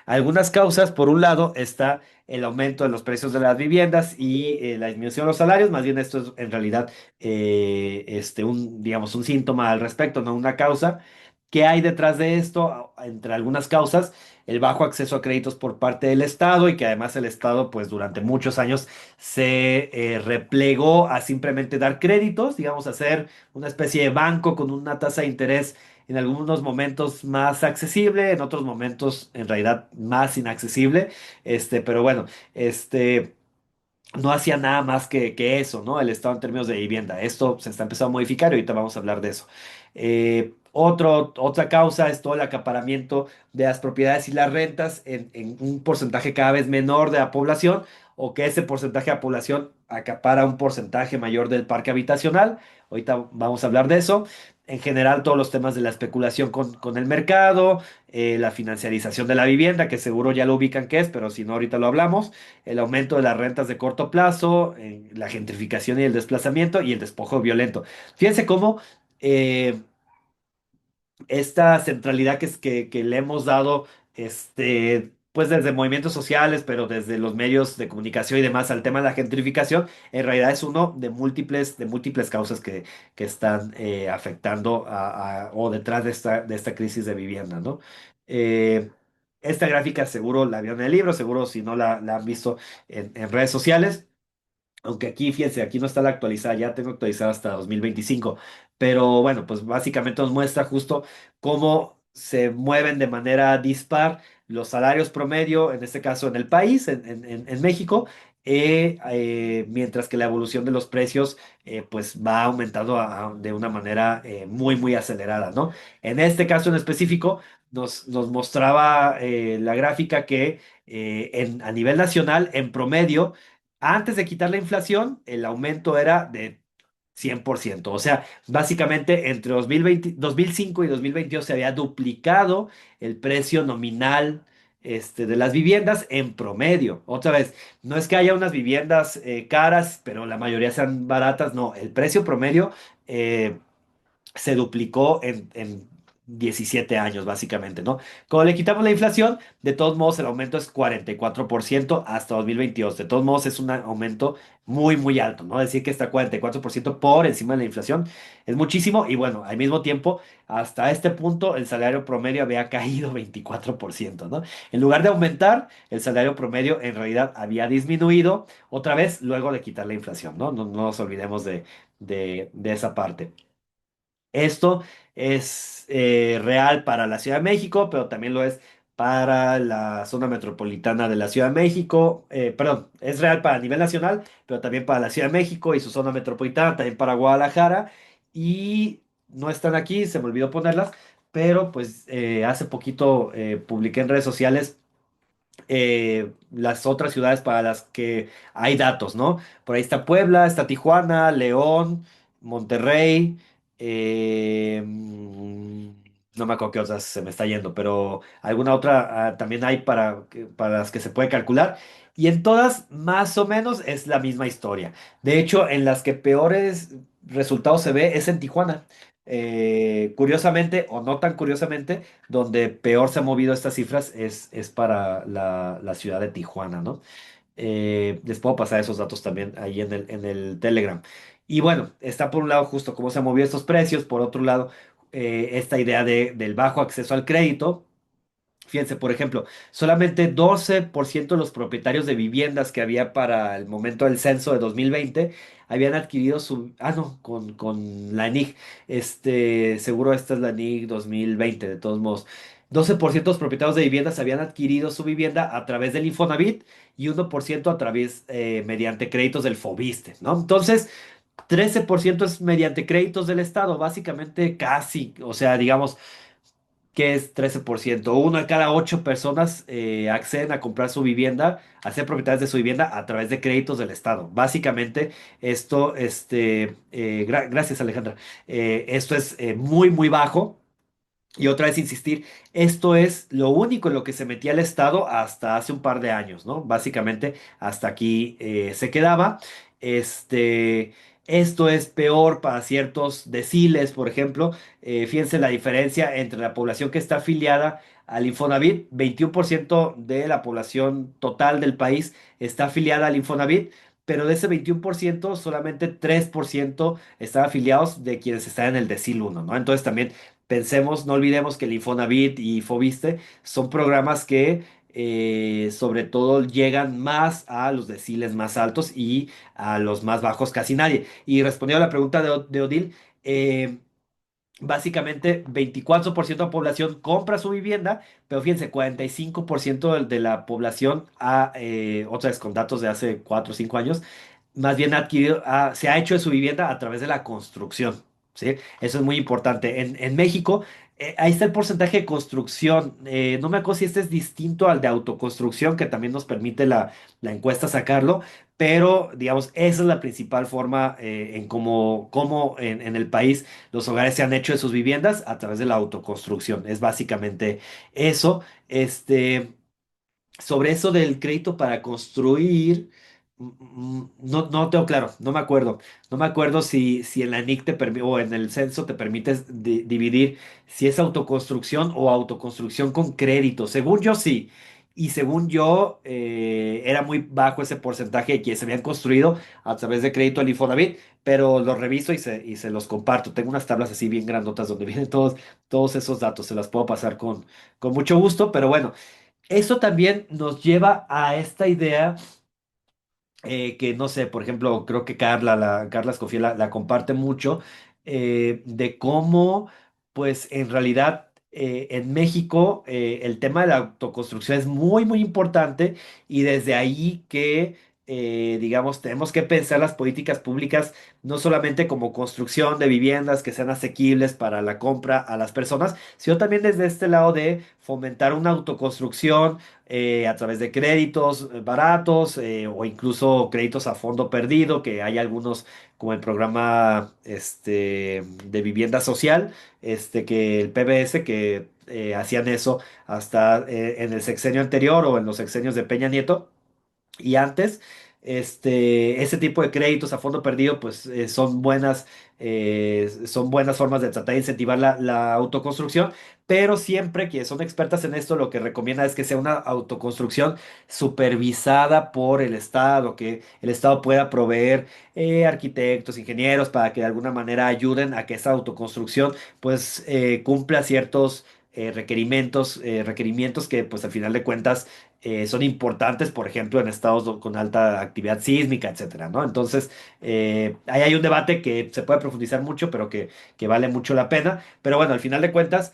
Algunas causas, por un lado, está el aumento de los precios de las viviendas y la disminución de los salarios. Más bien, esto es en realidad digamos, un síntoma al respecto, no una causa. ¿Qué hay detrás de esto? Entre algunas causas, el bajo acceso a créditos por parte del Estado y que además el Estado, pues durante muchos años se replegó a simplemente dar créditos, digamos, a ser una especie de banco con una tasa de interés en algunos momentos más accesible, en otros momentos en realidad más inaccesible, pero bueno, este, no hacía nada más que eso, ¿no? El Estado en términos de vivienda. Esto se está empezando a modificar y ahorita vamos a hablar de eso. Otra causa es todo el acaparamiento de las propiedades y las rentas en un porcentaje cada vez menor de la población o que ese porcentaje de la población acapara un porcentaje mayor del parque habitacional. Ahorita vamos a hablar de eso. En general, todos los temas de la especulación con el mercado, la financiarización de la vivienda, que seguro ya lo ubican qué es, pero si no, ahorita lo hablamos, el aumento de las rentas de corto plazo, la gentrificación y el desplazamiento y el despojo violento. Fíjense cómo eh, esta centralidad que le hemos dado, pues desde movimientos sociales, pero desde los medios de comunicación y demás al tema de la gentrificación, en realidad es uno de múltiples causas que están afectando o detrás de esta crisis de vivienda, ¿no? Eh, Esta gráfica seguro la vieron en el libro, seguro si no la han visto en redes sociales. Aunque aquí, fíjense, aquí no está la actualizada, ya tengo actualizada hasta 2025. Pero bueno, pues básicamente nos muestra justo cómo se mueven de manera dispar los salarios promedio, en este caso en el país, en México, mientras que la evolución de los precios pues va aumentando de una manera muy, muy acelerada, ¿no? En este caso en específico, nos mostraba la gráfica que a nivel nacional, en promedio, antes de quitar la inflación, el aumento era de 100%. O sea, básicamente entre 2005 y 2022 se había duplicado el precio nominal de las viviendas en promedio. Otra vez, no es que haya unas viviendas caras, pero la mayoría sean baratas. No, el precio promedio eh, se duplicó en 17 años, básicamente, ¿no? Cuando le quitamos la inflación, de todos modos el aumento es 44% hasta 2022. De todos modos es un aumento muy, muy alto, ¿no? Decir que está 44% por encima de la inflación es muchísimo y bueno, al mismo tiempo, hasta este punto el salario promedio había caído 24%, ¿no? En lugar de aumentar, el salario promedio en realidad había disminuido otra vez luego de quitar la inflación, ¿no? No nos olvidemos de esa parte. Esto es real para la Ciudad de México, pero también lo es para la zona metropolitana de la Ciudad de México. Perdón, es real para a nivel nacional, pero también para la Ciudad de México y su zona metropolitana, también para Guadalajara. Y no están aquí, se me olvidó ponerlas, pero pues hace poquito publiqué en redes sociales las otras ciudades para las que hay datos, ¿no? Por ahí está Puebla, está Tijuana, León, Monterrey, no me acuerdo qué otras se me está yendo, pero alguna otra también hay para las que se puede calcular. Y en todas, más o menos, es la misma historia. De hecho, en las que peores resultados se ve es en Tijuana. Curiosamente, o no tan curiosamente, donde peor se han movido estas cifras es para la ciudad de Tijuana, ¿no? Les puedo pasar esos datos también ahí en el Telegram. Y bueno, está por un lado justo cómo se han movido estos precios, por otro lado, esta idea del bajo acceso al crédito. Fíjense, por ejemplo, solamente 12% de los propietarios de viviendas que había para el momento del censo de 2020 habían adquirido su... Ah, no, con la ENIC. Seguro esta es la ENIC 2020, de todos modos. 12% de los propietarios de viviendas habían adquirido su vivienda a través del Infonavit y 1% a través, mediante créditos del Fobiste, ¿no? Entonces, 13% es mediante créditos del Estado, básicamente casi, o sea, digamos que es 13%. Uno de cada ocho personas acceden a comprar su vivienda, a ser propietarios de su vivienda a través de créditos del Estado. Básicamente, esto, gracias Alejandra. Esto es muy, muy bajo. Y otra vez insistir, esto es lo único en lo que se metía el Estado hasta hace un par de años, ¿no? Básicamente hasta aquí se quedaba. Este, Esto es peor para ciertos deciles, por ejemplo. Fíjense la diferencia entre la población que está afiliada al Infonavit. 21% de la población total del país está afiliada al Infonavit. Pero de ese 21% solamente 3% están afiliados de quienes están en el decil uno, ¿no? Entonces también pensemos, no olvidemos que el Infonavit y Fobiste son programas que sobre todo llegan más a los deciles más altos y a los más bajos casi nadie. Y respondiendo a la pregunta de Odil, eh, básicamente 24% de la población compra su vivienda, pero fíjense, 45% de la población, otra vez con datos de hace 4 o 5 años, más bien se ha hecho de su vivienda a través de la construcción, ¿sí? Eso es muy importante. En México, ahí está el porcentaje de construcción. No me acuerdo si este es distinto al de autoconstrucción, que también nos permite la encuesta sacarlo, pero digamos, esa es la principal forma en cómo en el país los hogares se han hecho de sus viviendas a través de la autoconstrucción. Es básicamente eso. Sobre eso del crédito para construir, no, no tengo claro, no me acuerdo. No me acuerdo si en la NIC te permite o en el censo te permites dividir si es autoconstrucción o autoconstrucción con crédito. Según yo sí. Y según yo, era muy bajo ese porcentaje de quienes se habían construido a través de crédito al Infonavit, pero lo reviso y se los comparto. Tengo unas tablas así bien grandotas donde vienen todos esos datos. Se las puedo pasar con mucho gusto, pero bueno. Eso también nos lleva a esta idea que no sé, por ejemplo, creo que Carla Escoffier la comparte mucho, de cómo, pues en realidad en México el tema de la autoconstrucción es muy, muy importante y desde ahí que, digamos, tenemos que pensar las políticas públicas no solamente como construcción de viviendas que sean asequibles para la compra a las personas, sino también desde este lado de fomentar una autoconstrucción a través de créditos baratos o incluso créditos a fondo perdido, que hay algunos como el programa de vivienda social, que el PBS, que hacían eso hasta en el sexenio anterior o en los sexenios de Peña Nieto. Y antes, ese tipo de créditos a fondo perdido, pues son buenas formas de tratar de incentivar la autoconstrucción, pero siempre que son expertas en esto, lo que recomienda es que sea una autoconstrucción supervisada por el Estado, que el Estado pueda proveer arquitectos, ingenieros, para que de alguna manera ayuden a que esa autoconstrucción, pues, cumpla ciertos requerimientos que, pues, al final de cuentas, son importantes, por ejemplo, en estados con alta actividad sísmica, etcétera, ¿no? Entonces, ahí hay un debate que se puede profundizar mucho, pero que vale mucho la pena. Pero bueno, al final de cuentas,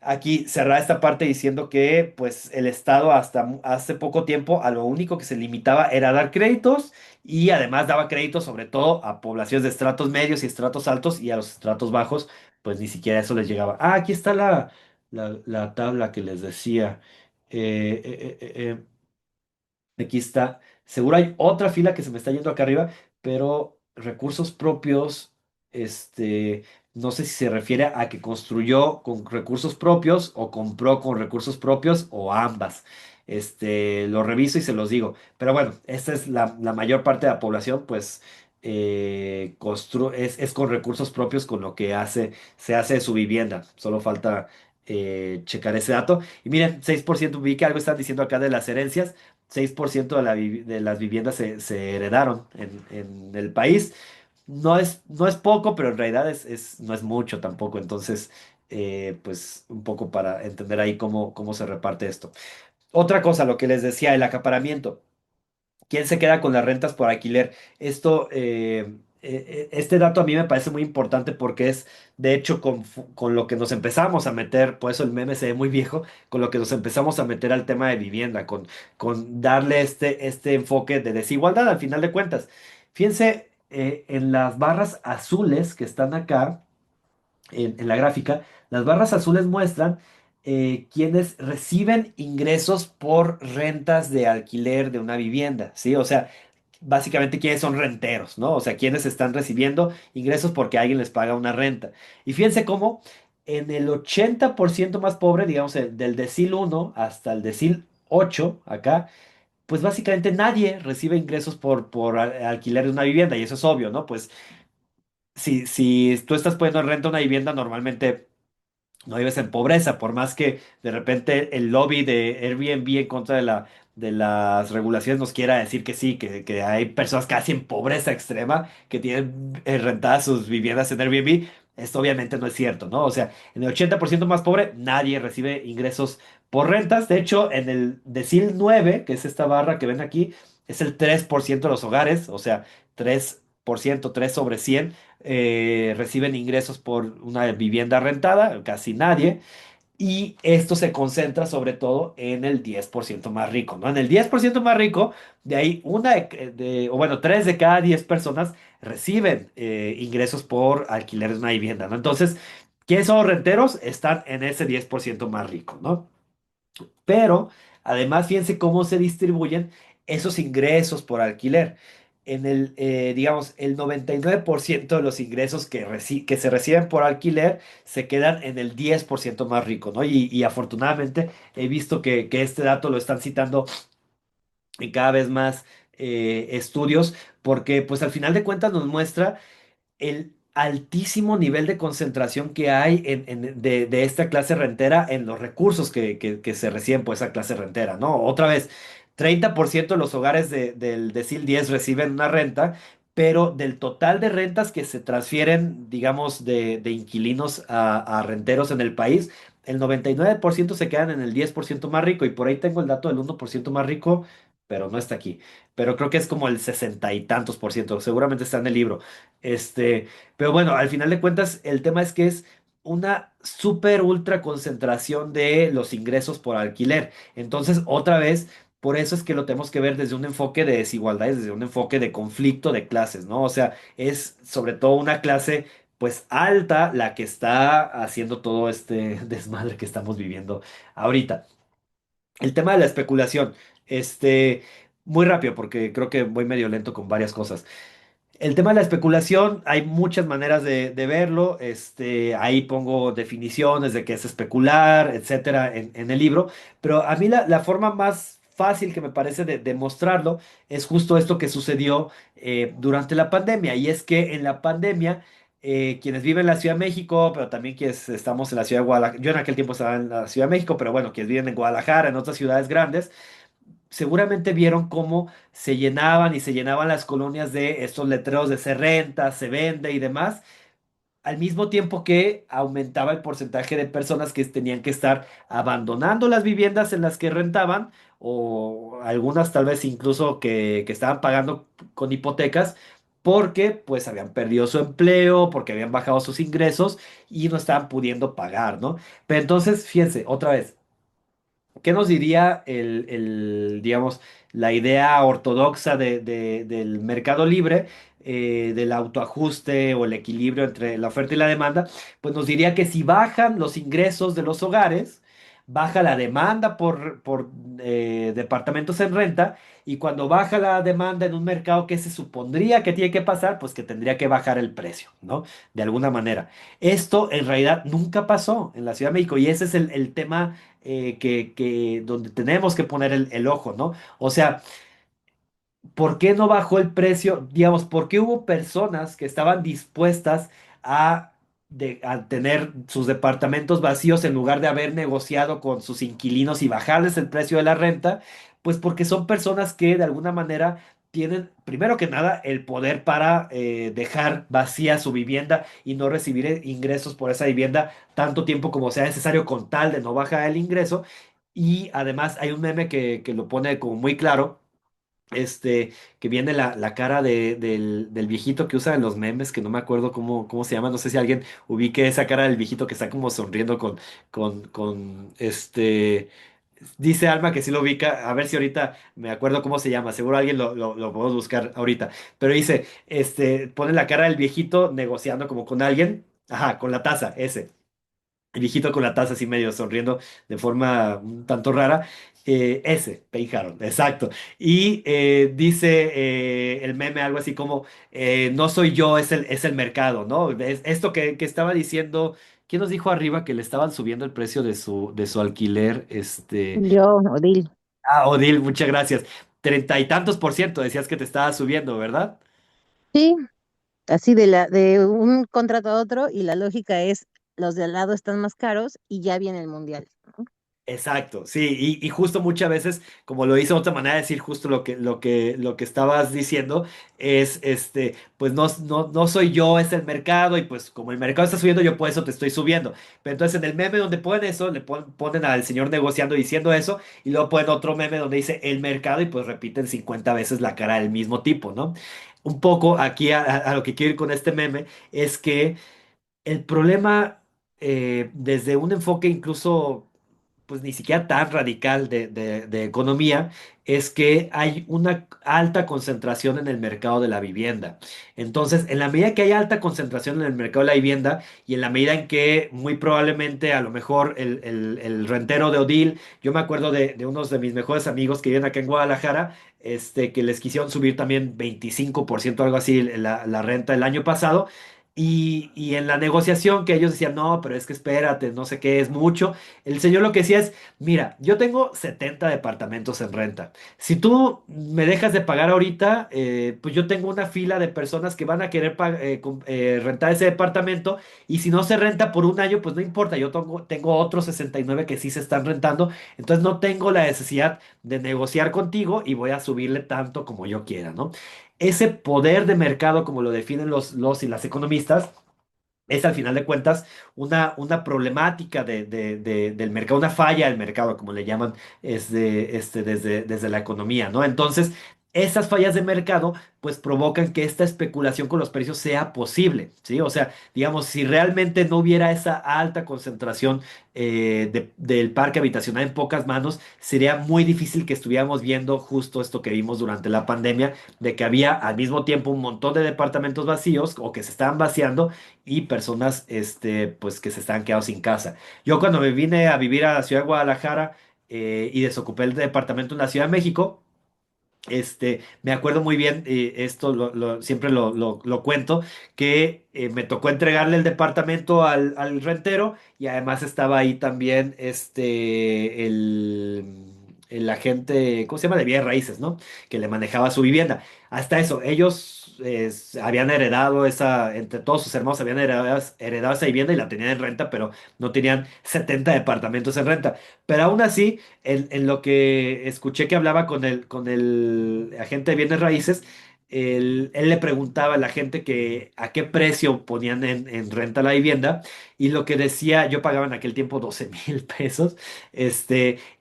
aquí cerrar esta parte diciendo que, pues, el Estado hasta hace poco tiempo a lo único que se limitaba era dar créditos y además daba créditos sobre todo a poblaciones de estratos medios y estratos altos y a los estratos bajos, pues ni siquiera eso les llegaba. Ah, aquí está la tabla que les decía. Eh, eh, eh, eh, eh, Aquí está. Seguro hay otra fila que se me está yendo acá arriba, pero recursos propios, este, no sé si se refiere a que construyó con recursos propios o compró con recursos propios o ambas. Lo reviso y se los digo. Pero bueno, esta es la mayor parte de la población, pues es con recursos propios con lo que se hace de su vivienda. Solo falta checar ese dato. Y miren, 6% vi que algo están diciendo acá de las herencias. 6% de las viviendas se heredaron en el país. No es poco, pero en realidad no es mucho tampoco. Entonces, pues un poco para entender ahí cómo se reparte esto. Otra cosa, lo que les decía, el acaparamiento. ¿Quién se queda con las rentas por alquiler? Este dato a mí me parece muy importante porque es, de hecho, con lo que nos empezamos a meter, por eso el meme se ve muy viejo, con lo que nos empezamos a meter al tema de vivienda, con darle este enfoque de desigualdad al final de cuentas. Fíjense en las barras azules que están acá en la gráfica, las barras azules muestran quienes reciben ingresos por rentas de alquiler de una vivienda, ¿sí? O sea, básicamente quienes son renteros, ¿no? O sea, quienes están recibiendo ingresos porque alguien les paga una renta. Y fíjense cómo en el 80% más pobre, digamos, del decil 1 hasta el decil 8 acá, pues básicamente nadie recibe ingresos por alquiler de una vivienda, y eso es obvio, ¿no? Pues si tú estás poniendo en renta una vivienda, normalmente no vives en pobreza, por más que de repente el lobby de Airbnb en contra de las regulaciones nos quiera decir que sí, que hay personas casi en pobreza extrema que tienen rentadas sus viviendas en Airbnb. Esto obviamente no es cierto, ¿no? O sea, en el 80% más pobre, nadie recibe ingresos por rentas. De hecho, en el decil 9, que es esta barra que ven aquí, es el 3% de los hogares, o sea, 3%, 3 sobre 100 reciben ingresos por una vivienda rentada, casi nadie, y esto se concentra sobre todo en el 10% más rico, ¿no? En el 10% más rico, de ahí o bueno, 3 de cada 10 personas reciben ingresos por alquiler de una vivienda, ¿no? Entonces, ¿quiénes son los renteros? Están en ese 10% más rico, ¿no? Pero además, fíjense cómo se distribuyen esos ingresos por alquiler. Digamos, el 99% de los ingresos que se reciben por alquiler se quedan en el 10% más rico, ¿no? Y afortunadamente he visto que este dato lo están citando en cada vez más estudios, porque pues al final de cuentas nos muestra el altísimo nivel de concentración que hay de esta clase rentera en los recursos que se reciben por esa clase rentera, ¿no? Otra vez, 30% de los hogares del decil 10 reciben una renta, pero del total de rentas que se transfieren, digamos, de inquilinos a renteros en el país, el 99% se quedan en el 10% más rico, y por ahí tengo el dato del 1% más rico, pero no está aquí. Pero creo que es como el 60 y tantos por ciento, seguramente está en el libro. Pero bueno, al final de cuentas, el tema es que es una súper ultra concentración de los ingresos por alquiler. Entonces, otra vez, por eso es que lo tenemos que ver desde un enfoque de desigualdades, desde un enfoque de conflicto de clases, ¿no? O sea, es sobre todo una clase, pues alta, la que está haciendo todo este desmadre que estamos viviendo ahorita. El tema de la especulación, este, muy rápido, porque creo que voy medio lento con varias cosas. El tema de la especulación, hay muchas maneras de verlo. Ahí pongo definiciones de qué es especular, etcétera, en el libro. Pero a mí la forma más fácil que me parece de mostrarlo es justo esto que sucedió durante la pandemia. Y es que en la pandemia, quienes viven en la Ciudad de México, pero también quienes estamos en la Ciudad de Guadalajara, yo en aquel tiempo estaba en la Ciudad de México, pero bueno, quienes viven en Guadalajara, en otras ciudades grandes, seguramente vieron cómo se llenaban y se llenaban las colonias de estos letreros de se renta, se vende y demás, al mismo tiempo que aumentaba el porcentaje de personas que tenían que estar abandonando las viviendas en las que rentaban, o algunas tal vez incluso que estaban pagando con hipotecas, porque pues habían perdido su empleo, porque habían bajado sus ingresos y no estaban pudiendo pagar, ¿no? Pero entonces, fíjense, otra vez. ¿Qué nos diría digamos, la idea ortodoxa del mercado libre, del autoajuste o el equilibrio entre la oferta y la demanda? Pues nos diría que si bajan los ingresos de los hogares, baja la demanda por departamentos en renta, y cuando baja la demanda en un mercado que se supondría que tiene que pasar, pues que tendría que bajar el precio, ¿no? De alguna manera. Esto en realidad nunca pasó en la Ciudad de México, y ese es el tema donde tenemos que poner el ojo, ¿no? O sea, ¿por qué no bajó el precio? Digamos, ¿por qué hubo personas que estaban dispuestas a, a tener sus departamentos vacíos en lugar de haber negociado con sus inquilinos y bajarles el precio de la renta? Pues porque son personas que de alguna manera tienen, primero que nada, el poder para dejar vacía su vivienda y no recibir ingresos por esa vivienda tanto tiempo como sea necesario con tal de no bajar el ingreso. Y además hay un meme que lo pone como muy claro, que viene la cara del viejito que usa en los memes, que no me acuerdo cómo se llama, no sé si alguien ubique esa cara del viejito que está como sonriendo dice Alma que sí lo ubica, a ver si ahorita me acuerdo cómo se llama, seguro alguien lo podemos buscar ahorita, pero dice, pone la cara del viejito negociando como con alguien, ajá, con la taza, ese. El viejito con la taza así medio sonriendo de forma un tanto rara. Ese, Pay Harold, exacto. Y dice el meme algo así como, no soy yo, es el mercado, ¿no? Es esto que estaba diciendo, ¿quién nos dijo arriba que le estaban subiendo el precio de su alquiler? Yo, Odil. Odil, muchas gracias. Treinta y tantos por ciento decías que te estaba subiendo, ¿verdad? Sí, así de un contrato a otro y la lógica es los de al lado están más caros y ya viene el mundial, ¿no? Exacto, sí, y justo muchas veces, como lo hice de otra manera de decir justo lo que estabas diciendo, es pues no soy yo, es el mercado, y pues como el mercado está subiendo, yo por eso te estoy subiendo. Pero entonces en el meme donde ponen eso, le ponen al señor negociando diciendo eso, y luego ponen otro meme donde dice el mercado, y pues repiten 50 veces la cara del mismo tipo, ¿no? Un poco aquí a lo que quiero ir con este meme es que el problema, desde un enfoque incluso, pues ni siquiera tan radical de economía, es que hay una alta concentración en el mercado de la vivienda. Entonces, en la medida que hay alta concentración en el mercado de la vivienda y en la medida en que muy probablemente a lo mejor el rentero de Odil, yo me acuerdo de unos de mis mejores amigos que viven acá en Guadalajara, que les quisieron subir también 25% algo así la renta el año pasado. Y en la negociación que ellos decían, no, pero es que espérate, no sé qué, es mucho. El señor lo que decía es, mira, yo tengo 70 departamentos en renta. Si tú me dejas de pagar ahorita, pues yo tengo una fila de personas que van a querer rentar ese departamento, y si no se renta por un año, pues no importa, yo tengo otros 69 que sí se están rentando, entonces no tengo la necesidad de negociar contigo y voy a subirle tanto como yo quiera, ¿no? Ese poder de mercado, como lo definen los y las economistas, es al final de cuentas una problemática del mercado, una falla del mercado, como le llaman desde la economía, ¿no? Entonces, esas fallas de mercado pues provocan que esta especulación con los precios sea posible, ¿sí? O sea, digamos, si realmente no hubiera esa alta concentración del parque habitacional en pocas manos, sería muy difícil que estuviéramos viendo justo esto que vimos durante la pandemia, de que había al mismo tiempo un montón de departamentos vacíos o que se estaban vaciando y personas, pues, que se estaban quedando sin casa. Yo cuando me vine a vivir a la ciudad de Guadalajara, y desocupé el departamento en la Ciudad de México, me acuerdo muy bien, esto siempre lo cuento, que me tocó entregarle el departamento al rentero, y además estaba ahí también el agente, ¿cómo se llama? De bienes raíces, ¿no? Que le manejaba su vivienda. Hasta eso, ellos habían heredado entre todos sus hermanos habían heredado esa vivienda y la tenían en renta, pero no tenían 70 departamentos en renta. Pero aún así, en lo que escuché que hablaba con el agente de bienes raíces, él le preguntaba a la gente que a qué precio ponían en renta la vivienda, y lo que decía, yo pagaba en aquel tiempo 12,000 pesos,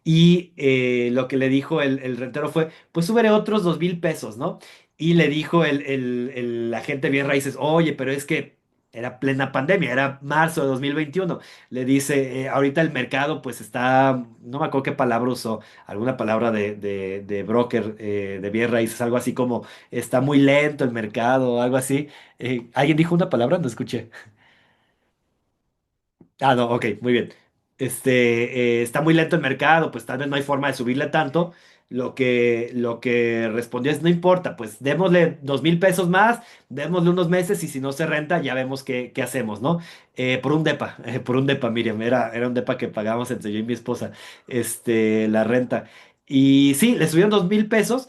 y lo que le dijo el rentero fue, pues súbele otros 2,000 pesos, ¿no? Y le dijo el agente de bienes raíces, oye, pero es que era plena pandemia, era marzo de 2021. Le dice, ahorita el mercado pues está, no me acuerdo qué palabra usó, alguna palabra de broker, de bienes raíces, algo así como, está muy lento el mercado, algo así. ¿Alguien dijo una palabra? No escuché. Ah, no, ok, muy bien. Está muy lento el mercado, pues tal vez no hay forma de subirle tanto. Lo que respondió es, no importa, pues démosle 2,000 pesos más, démosle unos meses, y si no se renta, ya vemos qué hacemos, ¿no? Por un depa, Miriam, era un depa que pagábamos entre yo y mi esposa, la renta. Y sí, le subieron 2,000 pesos,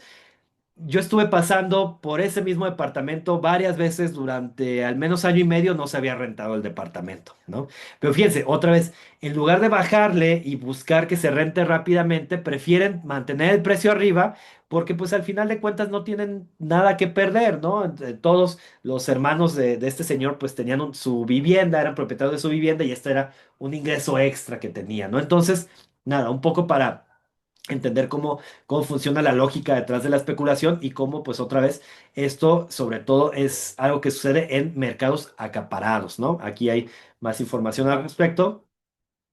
yo estuve pasando por ese mismo departamento varias veces durante al menos año y medio, no se había rentado el departamento, ¿no? Pero fíjense, otra vez, en lugar de bajarle y buscar que se rente rápidamente, prefieren mantener el precio arriba porque pues al final de cuentas no tienen nada que perder, ¿no? Todos los hermanos de este señor pues tenían su vivienda, eran propietarios de su vivienda y este era un ingreso extra que tenía, ¿no? Entonces, nada, un poco para entender cómo funciona la lógica detrás de la especulación y cómo, pues otra vez, esto sobre todo es algo que sucede en mercados acaparados, ¿no? Aquí hay más información al respecto.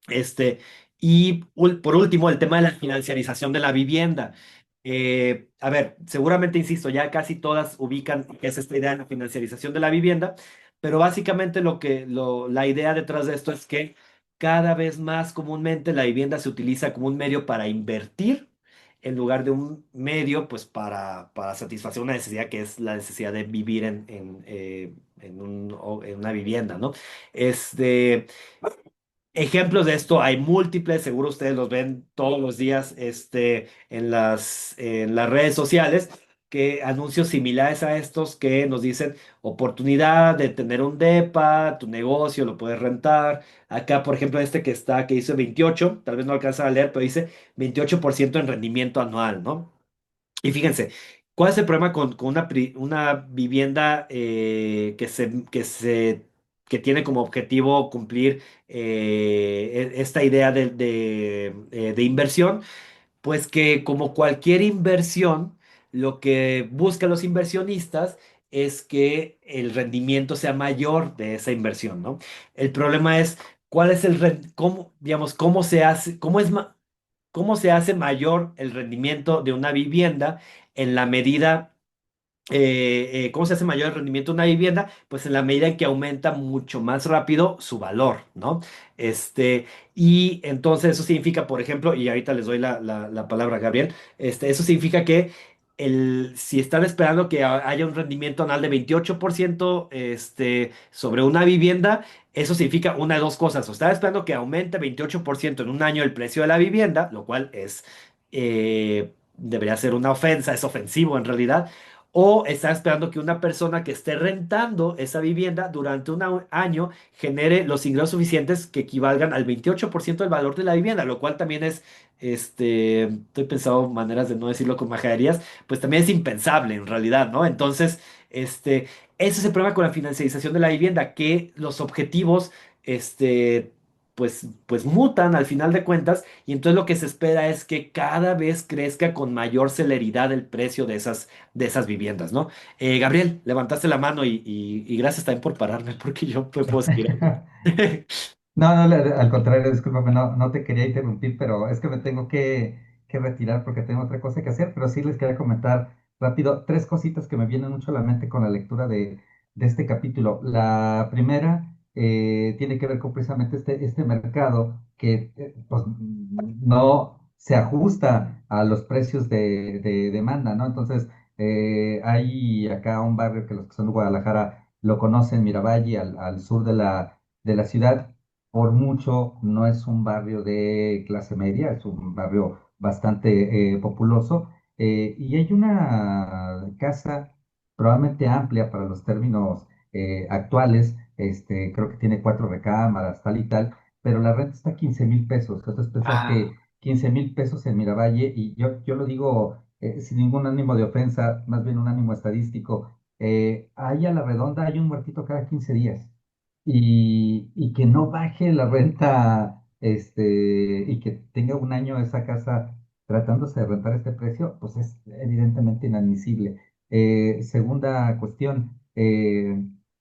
Este, y por último, el tema de la financiarización de la vivienda. A ver, seguramente, insisto, ya casi todas ubican qué es esta idea de la financiarización de la vivienda, pero básicamente la idea detrás de esto es que cada vez más comúnmente la vivienda se utiliza como un medio para invertir en lugar de un medio, pues, para satisfacer una necesidad que es la necesidad de vivir en una vivienda, ¿no? Este, Ejemplos de esto hay múltiples, seguro ustedes los ven todos los días en las redes sociales, que anuncios similares a estos que nos dicen oportunidad de tener un DEPA, tu negocio lo puedes rentar. Acá, por ejemplo, que dice 28, tal vez no alcanza a leer, pero dice 28% en rendimiento anual, ¿no? Y fíjense, ¿cuál es el problema con una vivienda que tiene como objetivo cumplir esta idea de inversión? Pues que como cualquier inversión, lo que buscan los inversionistas es que el rendimiento sea mayor de esa inversión, ¿no? El problema es cuál es cómo, digamos, cómo se hace, cómo se hace mayor el rendimiento de una vivienda en la medida, ¿cómo se hace mayor el rendimiento de una vivienda? Pues en la medida en que aumenta mucho más rápido su valor, ¿no? Este, y entonces eso significa, por ejemplo, y ahorita les doy la palabra a Gabriel, eso significa que si están esperando que haya un rendimiento anual de 28% sobre una vivienda, eso significa una de dos cosas. O están esperando que aumente 28% en un año el precio de la vivienda, lo cual debería ser una ofensa, es ofensivo en realidad. O está esperando que una persona que esté rentando esa vivienda durante un año genere los ingresos suficientes que equivalgan al 28% del valor de la vivienda, lo cual también estoy pensando maneras de no decirlo con majaderías, pues también es impensable en realidad, ¿no? Entonces, ese es el problema con la financiarización de la vivienda, que los objetivos, pues mutan al final de cuentas y entonces lo que se espera es que cada vez crezca con mayor celeridad el precio de esas viviendas, ¿no? Gabriel, levantaste la mano y gracias también por pararme, porque yo pues, puedo seguir. No, no, al contrario, discúlpame, no, no te quería interrumpir, pero es que me tengo que retirar porque tengo otra cosa que hacer, pero sí les quería comentar rápido tres cositas que me vienen mucho a la mente con la lectura de este capítulo. La primera tiene que ver con precisamente este mercado que pues, no se ajusta a los precios de demanda, ¿no? Entonces, hay acá un barrio que los que son de Guadalajara lo conocen, Miravalle, al sur de la ciudad por mucho no es un barrio de clase media, es un barrio bastante populoso. Y hay una casa probablemente amplia para los términos actuales, creo que tiene 4 recámaras, tal y tal, pero la renta está a 15,000 pesos. Entonces pensar Ah, que 15,000 pesos en Miravalle, y yo lo digo sin ningún ánimo de ofensa, más bien un ánimo estadístico, ahí a la redonda hay un muertito cada 15 días y que no baje la renta, y que tenga un año esa casa tratándose de rentar este precio, pues es evidentemente inadmisible. Segunda cuestión,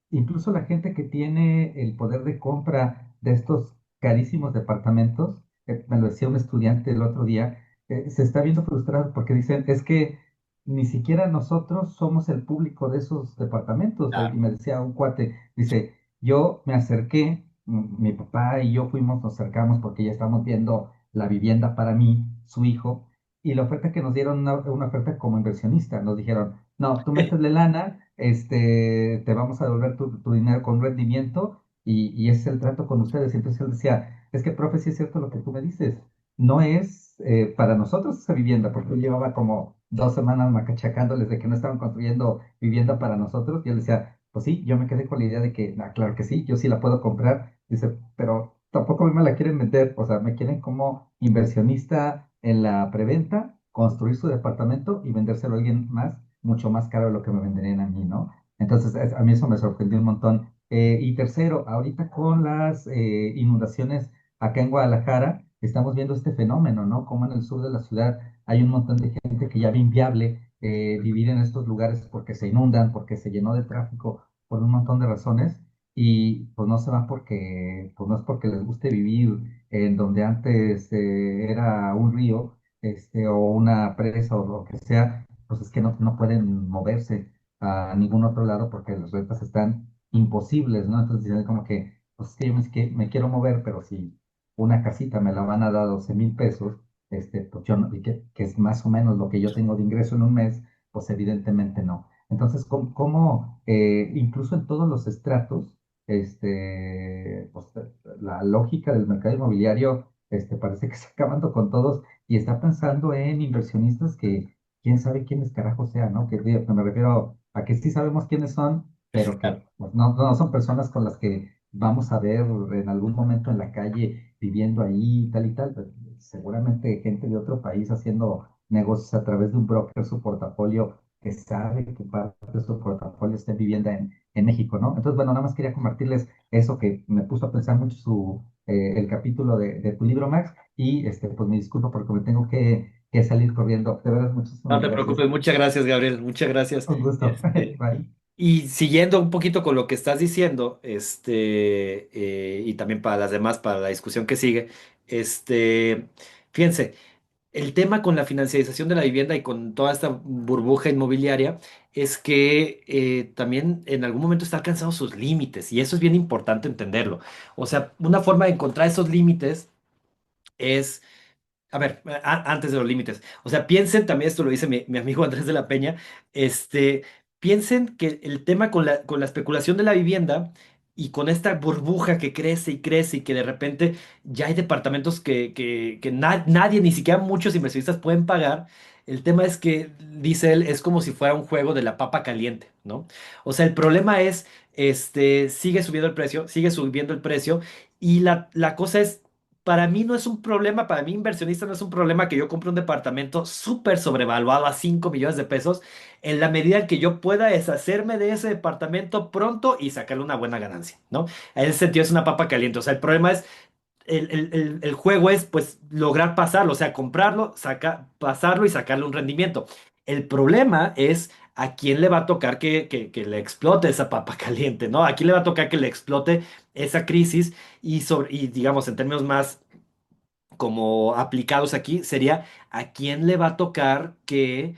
incluso la gente que tiene el poder de compra de estos carísimos departamentos, me lo decía un estudiante el otro día, se está viendo frustrado porque dicen, es que ni siquiera nosotros somos el público de esos departamentos. Y claro. me decía un cuate, dice, yo me acerqué, mi papá y yo fuimos, nos acercamos porque ya estamos viendo la vivienda para mí, su hijo, y la oferta que nos dieron, una oferta como inversionista, nos dijeron, no, tú métele lana, te vamos a devolver tu dinero con rendimiento y ese es el trato con ustedes. Y entonces él decía, es que, profe, sí es cierto lo que tú me dices, no es para nosotros esa vivienda, porque él llevaba como 2 semanas macachacándoles de que no estaban construyendo vivienda para nosotros. Yo les decía, pues sí, yo me quedé con la idea de que, ah, claro que sí, yo sí la puedo comprar. Dice, pero tampoco a mí me la quieren vender, o sea, me quieren como inversionista en la preventa, construir su departamento y vendérselo a alguien más, mucho más caro de lo que me venderían a mí, ¿no? Entonces, a mí eso me sorprendió un montón. Y tercero, ahorita con las inundaciones acá en Guadalajara, estamos viendo este fenómeno, ¿no? Como en el sur de la ciudad hay un montón de gente que ya ve inviable vivir en estos lugares porque se inundan, porque se llenó de tráfico, por un montón de razones, y pues no se van porque, pues no es porque les guste vivir en donde antes era un río, o una presa o lo que sea, pues es que no pueden moverse a ningún otro lado porque las rentas están imposibles, ¿no? Entonces dicen como que, pues es que yo me quiero mover, pero si una casita me la van a dar 12,000 pesos, pues yo no, y que es más o menos lo que yo tengo de ingreso en un mes, pues evidentemente no. Entonces, incluso en todos los estratos, pues la lógica del mercado inmobiliario, parece que está acabando con todos y está pensando en inversionistas que quién sabe quiénes carajo sean, ¿no? Que me refiero a que sí sabemos quiénes son, pero que Claro. pues, no son personas con las que vamos a ver en algún momento en la calle viviendo ahí, tal y tal. Pues, seguramente gente de otro país haciendo negocios a través de un broker, su portafolio, que sabe que parte de su portafolio está en vivienda en México, ¿no? Entonces, bueno, nada más quería compartirles eso que me puso a pensar mucho el capítulo de tu libro, Max, y pues me disculpo porque me tengo que salir corriendo. De verdad, No muchísimas te gracias. preocupes, muchas gracias, Gabriel, muchas gracias. Un gusto. Bye. Y siguiendo un poquito con lo que estás diciendo, y también para las demás, para la discusión que sigue, fíjense, el tema con la financiarización de la vivienda y con toda esta burbuja inmobiliaria es que también en algún momento está alcanzando sus límites y eso es bien importante entenderlo. O sea, una forma de encontrar esos límites es a ver, antes de los límites. O sea, piensen, también esto lo dice mi amigo Andrés de la Peña, piensen que el tema con la especulación de la vivienda y con esta burbuja que crece y crece y que de repente ya hay departamentos que nadie, ni siquiera muchos inversionistas pueden pagar, el tema es que, dice él, es como si fuera un juego de la papa caliente, ¿no? O sea, el problema es, sigue subiendo el precio y la cosa es para mí no es un problema, para mí inversionista no es un problema que yo compre un departamento súper sobrevaluado a 5 millones de pesos en la medida en que yo pueda deshacerme de ese departamento pronto y sacarle una buena ganancia, ¿no? En ese sentido es una papa caliente. O sea, el problema es el juego es pues lograr pasarlo, o sea, comprarlo, pasarlo y sacarle un rendimiento. El problema es a quién le va a tocar que le explote esa papa caliente, ¿no? A quién le va a tocar que le explote esa crisis y digamos en términos más como aplicados aquí sería a quién le va a tocar que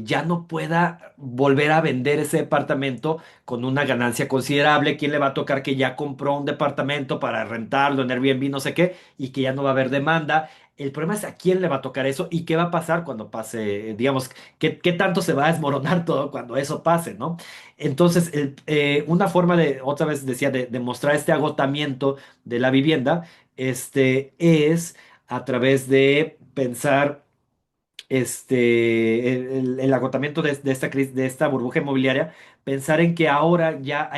ya no pueda volver a vender ese departamento con una ganancia considerable, quién le va a tocar que ya compró un departamento para rentarlo en Airbnb, no sé qué, y que ya no va a haber demanda. El problema es a quién le va a tocar eso y qué va a pasar cuando pase, digamos, qué tanto se va a desmoronar todo cuando eso pase, ¿no? Entonces, una forma de, otra vez decía, de mostrar este agotamiento de la vivienda es a través de pensar el agotamiento de esta crisis, de esta burbuja inmobiliaria, pensar en que ahora ya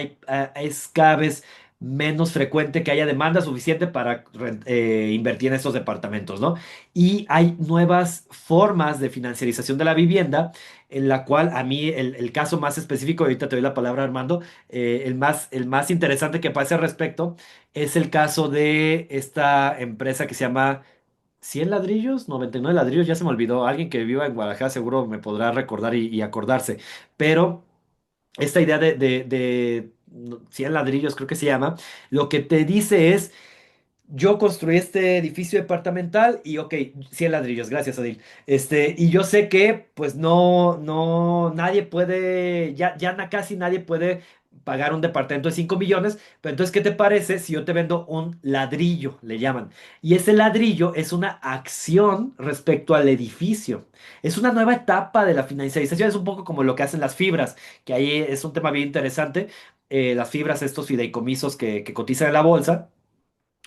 es cada vez menos frecuente que haya demanda suficiente para invertir en estos departamentos, ¿no? Y hay nuevas formas de financiarización de la vivienda, en la cual a mí el caso más específico, ahorita te doy la palabra Armando, el más interesante que pase al respecto es el caso de esta empresa que se llama 100 ladrillos, 99 ladrillos, ya se me olvidó. Alguien que viva en Guadalajara seguro me podrá recordar y acordarse. Pero esta idea de 100 ladrillos, creo que se llama, lo que te dice es yo construí este edificio departamental y ok, 100 ladrillos, gracias Adil. Y yo sé que pues nadie puede, casi nadie puede pagar un departamento de 5 millones, pero entonces, ¿qué te parece si yo te vendo un ladrillo, le llaman? Y ese ladrillo es una acción respecto al edificio. Es una nueva etapa de la financiarización, es un poco como lo que hacen las fibras, que ahí es un tema bien interesante. Las fibras, estos fideicomisos que cotizan en la bolsa.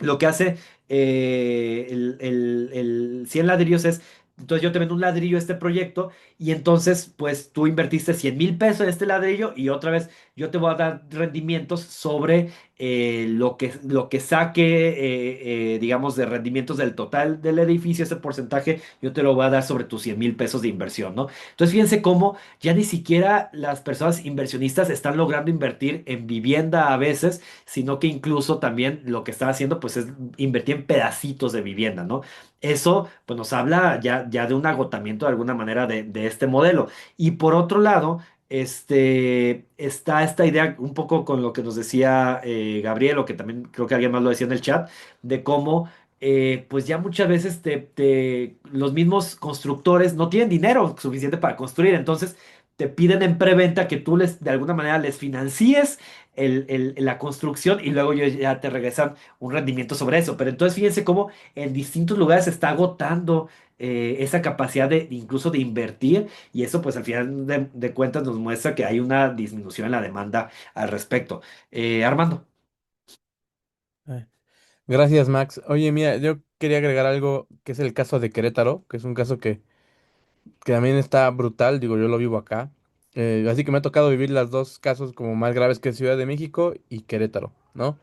Lo que hace el 100 ladrillos es entonces yo te vendo un ladrillo a este proyecto y entonces pues tú invertiste 100,000 pesos en este ladrillo y otra vez yo te voy a dar rendimientos sobre lo que saque, digamos, de rendimientos del total del edificio, ese porcentaje yo te lo voy a dar sobre tus 100,000 pesos de inversión, ¿no? Entonces fíjense cómo ya ni siquiera las personas inversionistas están logrando invertir en vivienda a veces, sino que incluso también lo que están haciendo pues es invertir en pedacitos de vivienda, ¿no? Eso pues nos habla ya de un agotamiento de alguna manera de este modelo. Y por otro lado, está esta idea un poco con lo que nos decía Gabriel, o que también creo que alguien más lo decía en el chat, de cómo pues ya muchas veces los mismos constructores no tienen dinero suficiente para construir, entonces te piden en preventa que tú de alguna manera les financies la construcción y luego ellos ya te regresan un rendimiento sobre eso. Pero entonces fíjense cómo en distintos lugares se está agotando esa capacidad de incluso de invertir y eso pues al final de cuentas nos muestra que hay una disminución en la demanda al respecto. Armando. Ay, gracias, Max. Oye, mira, yo quería agregar algo que es el caso de Querétaro, que es un caso que también está brutal, digo, yo lo vivo acá. Así que me ha tocado vivir las dos casos como más graves que Ciudad de México y Querétaro, ¿no?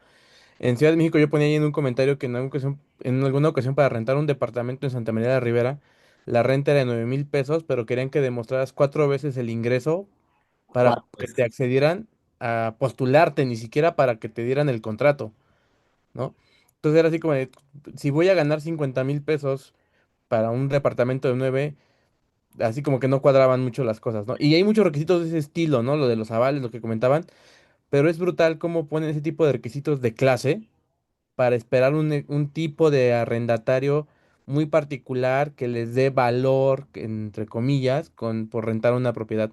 En Ciudad de México yo ponía ahí en un comentario que en alguna ocasión para rentar un departamento en Santa María de la Ribera, la renta era de 9,000 pesos, pero querían que demostraras 4 veces el ingreso para Cuatro que te veces. accedieran a postularte, ni siquiera para que te dieran el contrato, ¿no? Entonces era así como de, si voy a ganar 50,000 pesos para un departamento de 9, así como que no cuadraban mucho las cosas, ¿no? Y hay muchos requisitos de ese estilo, ¿no? Lo de los avales, lo que comentaban, pero es brutal cómo ponen ese tipo de requisitos de clase para esperar un tipo de arrendatario muy particular que les dé valor, entre comillas, por rentar una propiedad.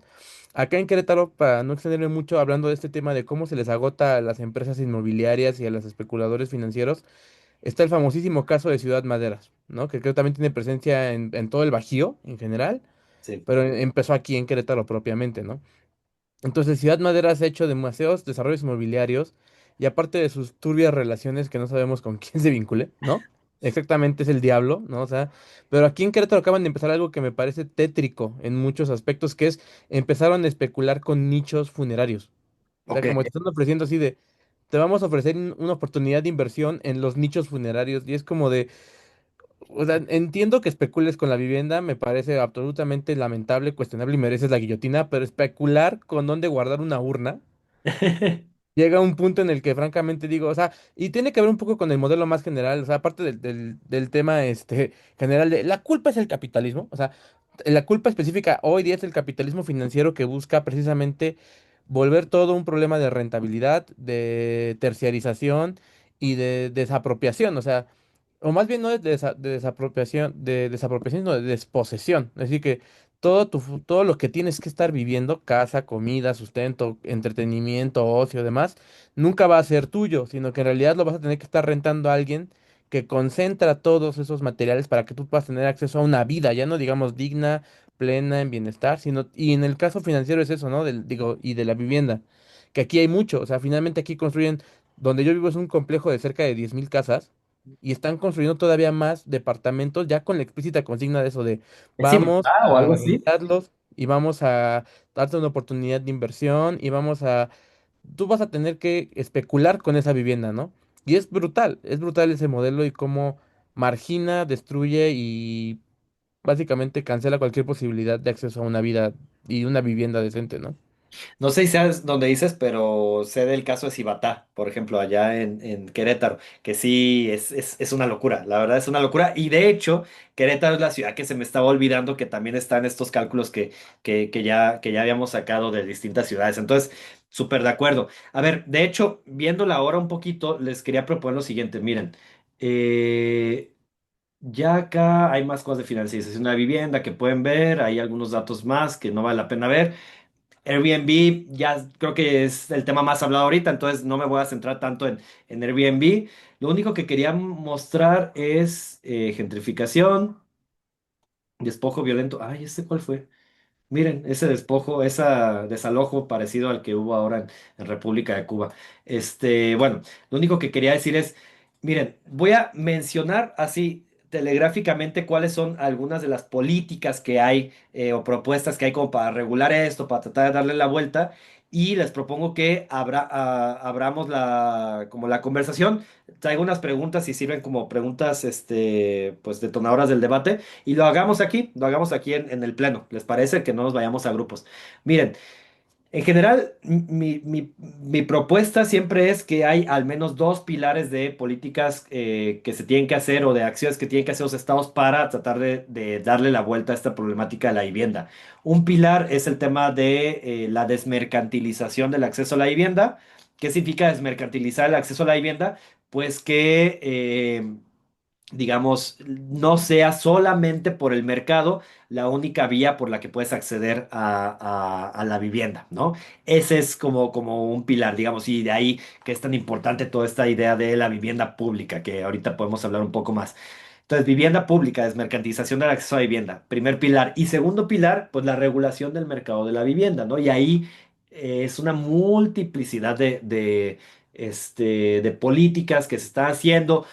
Acá en Querétaro, para no extenderme mucho hablando de este tema de cómo se les agota a las empresas inmobiliarias y a los especuladores financieros, está el famosísimo caso de Ciudad Maderas, ¿no? Que creo también tiene presencia en todo el Bajío en general, Sí. pero empezó aquí en Querétaro propiamente, ¿no? Entonces, Ciudad Madera se ha hecho demasiados desarrollos inmobiliarios y aparte de sus turbias relaciones que no sabemos con quién se vincule, ¿no? Exactamente es el diablo, ¿no? O sea, pero aquí en Querétaro acaban de empezar algo que me parece tétrico en muchos aspectos, que es empezaron a especular con nichos funerarios. O sea, Ok. como te están ofreciendo así de, te vamos a ofrecer una oportunidad de inversión en los nichos funerarios y es como de, o sea, entiendo que especules con la vivienda, me parece absolutamente lamentable, cuestionable y mereces la guillotina, pero especular con dónde guardar una urna llega a un punto en el que francamente digo, o sea, y tiene que ver un poco con el modelo más general, o sea, aparte del tema general de la culpa es el capitalismo, o sea, la culpa específica hoy día es el capitalismo financiero que busca precisamente volver todo un problema de rentabilidad, de terciarización y de desapropiación, o sea, o más bien no es de desapropiación, sino de desposesión. Es decir, que todo lo que tienes que estar viviendo, casa, comida, sustento, entretenimiento, ocio, demás, nunca va a ser tuyo, sino que en realidad lo vas a tener que estar rentando a alguien que concentra todos esos materiales para que tú puedas tener acceso a una vida, ya no digamos digna, plena, en bienestar, y en el caso financiero es eso, ¿no? Digo, y de la vivienda, que aquí hay mucho, o sea, finalmente aquí construyen, donde yo vivo es un complejo de cerca de 10,000 casas y están construyendo todavía más departamentos ya con la explícita consigna de eso de ¿Es vamos Ibutá o algo a así? rentarlos y vamos a darte una oportunidad de inversión y tú vas a tener que especular con esa vivienda, ¿no? Y es brutal ese modelo y cómo margina, destruye y básicamente cancela cualquier posibilidad de acceso a una vida y una vivienda decente, ¿no? No sé si sabes dónde dices, pero sé del caso de Cibatá, por ejemplo, allá en Querétaro, que sí es una locura, la verdad es una locura. Y de hecho, Querétaro es la ciudad que se me estaba olvidando que también está en estos cálculos que ya habíamos sacado de distintas ciudades. Entonces, súper de acuerdo. A ver, de hecho, viéndola ahora un poquito, les quería proponer lo siguiente. Miren, eh, ya acá hay más cosas de financiación de la vivienda que pueden ver, hay algunos datos más que no vale la pena ver. Airbnb ya creo que es el tema más hablado ahorita, entonces no me voy a centrar tanto en Airbnb. Lo único que quería mostrar es gentrificación, despojo violento. Ay, ¿este cuál fue? Miren, ese despojo, ese desalojo parecido al que hubo ahora en República de Cuba. Bueno, lo único que quería decir es, miren, voy a mencionar así telegráficamente cuáles son algunas de las políticas que hay o propuestas que hay como para regular esto, para tratar de darle la vuelta. Y les propongo que abramos como la conversación. Traigo unas preguntas y sirven como preguntas, pues detonadoras del debate. Y lo hagamos aquí en el pleno. ¿Les parece? Que no nos vayamos a grupos. Miren. En general, mi propuesta siempre es que hay al menos dos pilares de políticas que se tienen que hacer o de acciones que tienen que hacer los estados para tratar de darle la vuelta a esta problemática de la vivienda. Un pilar es el tema de la desmercantilización del acceso a la vivienda. ¿Qué significa desmercantilizar el acceso a la vivienda? Pues que digamos, no sea solamente por el mercado la única vía por la que puedes acceder a la vivienda, ¿no? Ese es como un pilar, digamos, y de ahí que es tan importante toda esta idea de la vivienda pública, que ahorita podemos hablar un poco más. Entonces, vivienda pública, desmercantilización del acceso a vivienda, primer pilar. Y segundo pilar, pues la regulación del mercado de la vivienda, ¿no? Y ahí es una multiplicidad de políticas que se están haciendo.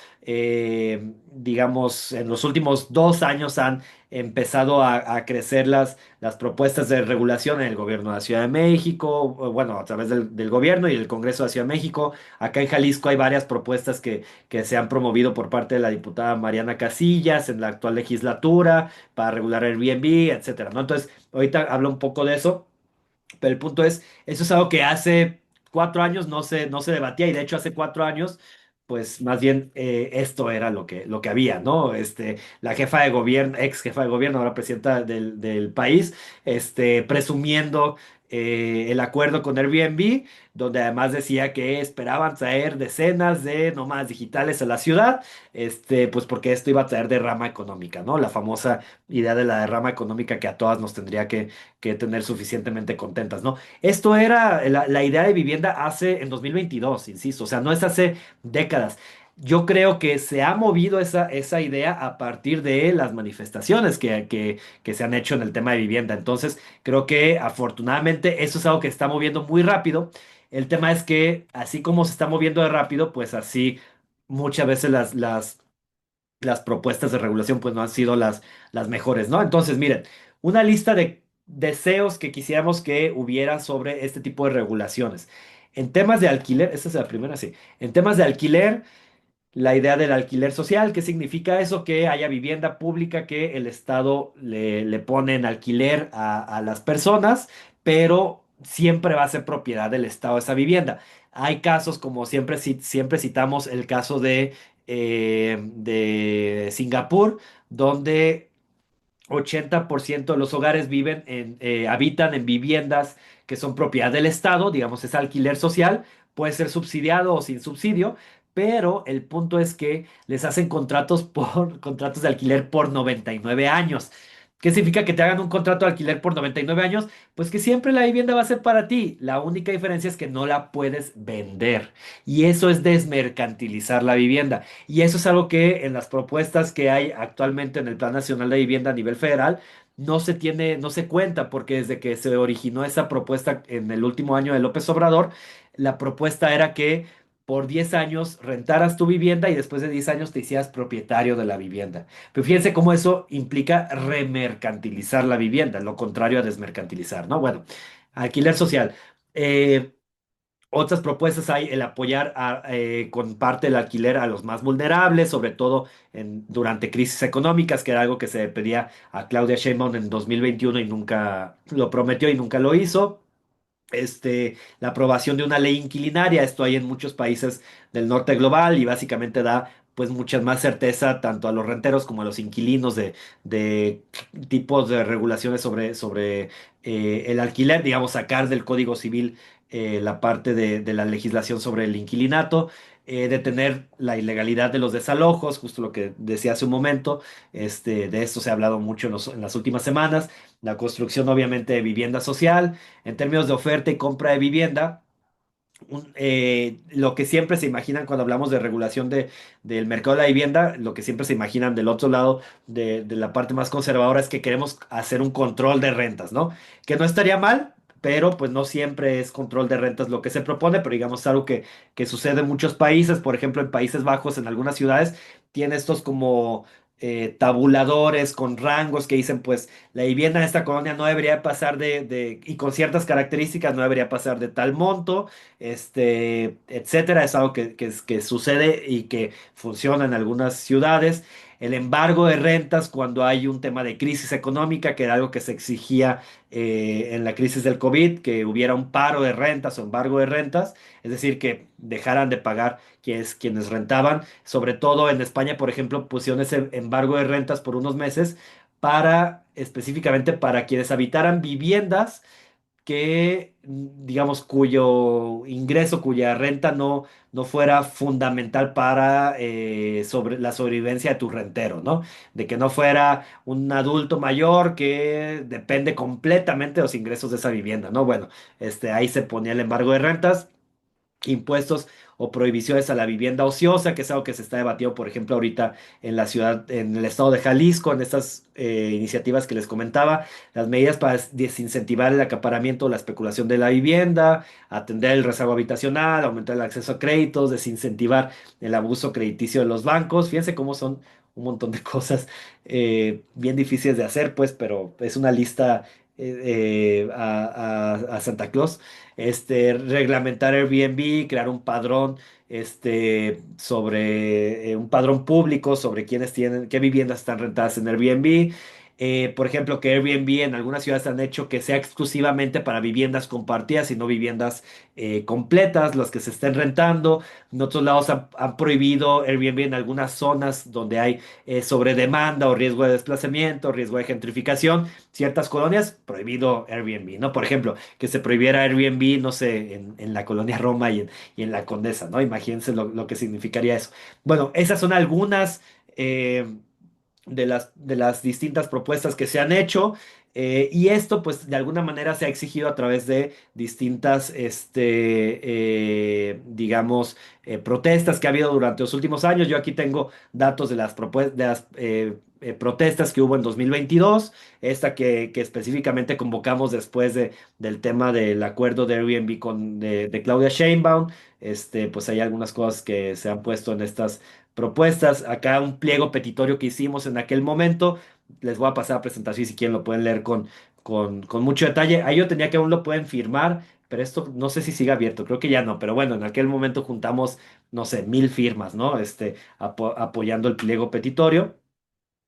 Digamos, en los últimos 2 años han empezado a crecer las propuestas de regulación en el gobierno de la Ciudad de México, o bueno, a través del gobierno y el Congreso de la Ciudad de México. Acá en Jalisco hay varias propuestas que se han promovido por parte de la diputada Mariana Casillas en la actual legislatura para regular Airbnb, etcétera, ¿no? Entonces, ahorita hablo un poco de eso. Pero el punto es, eso es algo que hace 4 años no se debatía y de hecho hace 4 años, pues más bien esto era lo que había, ¿no? La jefa de gobierno, ex jefa de gobierno, ahora presidenta del país, presumiendo el acuerdo con Airbnb, donde además decía que esperaban traer decenas de nómadas digitales a la ciudad, pues porque esto iba a traer derrama económica, ¿no? La famosa idea de la derrama económica que a todas nos tendría que tener suficientemente contentas, ¿no? Esto era la idea de vivienda en 2022, insisto, o sea, no es hace décadas. Yo creo que se ha movido esa idea a partir de las manifestaciones que se han hecho en el tema de vivienda. Entonces, creo que afortunadamente eso es algo que se está moviendo muy rápido. El tema es que así como se está moviendo de rápido, pues así muchas veces las propuestas de regulación pues no han sido las mejores, ¿no? Entonces, miren, una lista de deseos que quisiéramos que hubiera sobre este tipo de regulaciones. En temas de alquiler, esta es la primera, sí. En temas de alquiler, la idea del alquiler social, ¿qué significa eso? Que haya vivienda pública que el Estado le pone en alquiler a las personas, pero siempre va a ser propiedad del Estado esa vivienda. Hay casos, como siempre, siempre citamos el caso de Singapur, donde 80% de los hogares habitan en viviendas que son propiedad del Estado, digamos, es alquiler social, puede ser subsidiado o sin subsidio, pero el punto es que les hacen contratos de alquiler por 99 años. ¿Qué significa que te hagan un contrato de alquiler por 99 años? Pues que siempre la vivienda va a ser para ti. La única diferencia es que no la puedes vender. Y eso es desmercantilizar la vivienda. Y eso es algo que en las propuestas que hay actualmente en el Plan Nacional de Vivienda a nivel federal no se cuenta, porque desde que se originó esa propuesta en el último año de López Obrador, la propuesta era que por 10 años rentaras tu vivienda y después de 10 años te hicieras propietario de la vivienda. Pero fíjense cómo eso implica remercantilizar la vivienda, lo contrario a desmercantilizar, ¿no? Bueno, alquiler social. Eh, Otras propuestas hay el apoyar con parte del alquiler a los más vulnerables, sobre todo durante crisis económicas, que era algo que se pedía a Claudia Sheinbaum en 2021 y nunca lo prometió y nunca lo hizo. La aprobación de una ley inquilinaria, esto hay en muchos países del norte global y básicamente da pues mucha más certeza tanto a los renteros como a los inquilinos de tipos de regulaciones sobre el alquiler, digamos, sacar del Código Civil la parte de la legislación sobre el inquilinato, detener la ilegalidad de los desalojos, justo lo que decía hace un momento, de esto se ha hablado mucho en las últimas semanas, la construcción obviamente de vivienda social, en términos de oferta y compra de vivienda, lo que siempre se imaginan cuando hablamos de regulación del mercado de la vivienda, lo que siempre se imaginan del otro lado de la parte más conservadora es que queremos hacer un control de rentas, ¿no? Que no estaría mal, pero pues no siempre es control de rentas lo que se propone, pero digamos es algo que sucede en muchos países, por ejemplo en Países Bajos, en algunas ciudades, tiene estos como tabuladores con rangos que dicen, pues la vivienda en esta colonia no debería pasar y con ciertas características no debería pasar de tal monto, etcétera. Es algo que sucede y que funciona en algunas ciudades. El embargo de rentas cuando hay un tema de crisis económica, que era algo que se exigía en la crisis del COVID, que hubiera un paro de rentas o embargo de rentas, es decir, que dejaran de pagar quienes rentaban. Sobre todo en España, por ejemplo, pusieron ese embargo de rentas por unos meses específicamente para quienes habitaran viviendas que, digamos, cuyo ingreso, cuya renta no fuera fundamental para la sobrevivencia de tu rentero, ¿no? De que no fuera un adulto mayor que depende completamente de los ingresos de esa vivienda, ¿no? Bueno, ahí se ponía el embargo de rentas, impuestos o prohibiciones a la vivienda ociosa, que es algo que se está debatiendo, por ejemplo, ahorita en la ciudad, en el estado de Jalisco, en estas iniciativas que les comentaba, las medidas para desincentivar el acaparamiento o la especulación de la vivienda, atender el rezago habitacional, aumentar el acceso a créditos, desincentivar el abuso crediticio de los bancos. Fíjense cómo son un montón de cosas bien difíciles de hacer, pues, pero es una lista a Santa Claus. Reglamentar Airbnb, crear un padrón, sobre un padrón público sobre quiénes tienen, qué viviendas están rentadas en Airbnb. Por ejemplo, que Airbnb en algunas ciudades han hecho que sea exclusivamente para viviendas compartidas y no viviendas completas, las que se estén rentando. En otros lados han prohibido Airbnb en algunas zonas donde hay sobredemanda o riesgo de desplazamiento, riesgo de gentrificación. Ciertas colonias, prohibido Airbnb, ¿no? Por ejemplo, que se prohibiera Airbnb, no sé, en la colonia Roma y en la Condesa, ¿no? Imagínense lo que significaría eso. Bueno, esas son algunas de las distintas propuestas que se han hecho. Y esto, pues, de alguna manera se ha exigido a través de distintas, digamos, protestas que ha habido durante los últimos años. Yo aquí tengo datos de las protestas que hubo en 2022, esta que específicamente convocamos después del tema del acuerdo de Airbnb de Claudia Sheinbaum. Pues hay algunas cosas que se han puesto en estas propuestas. Acá un pliego petitorio que hicimos en aquel momento. Les voy a pasar a presentación y si quieren lo pueden leer con mucho detalle. Ahí yo tenía que aún lo pueden firmar, pero esto no sé si sigue abierto, creo que ya no. Pero bueno, en aquel momento juntamos, no sé, 1000 firmas, ¿no? Apoyando el pliego petitorio.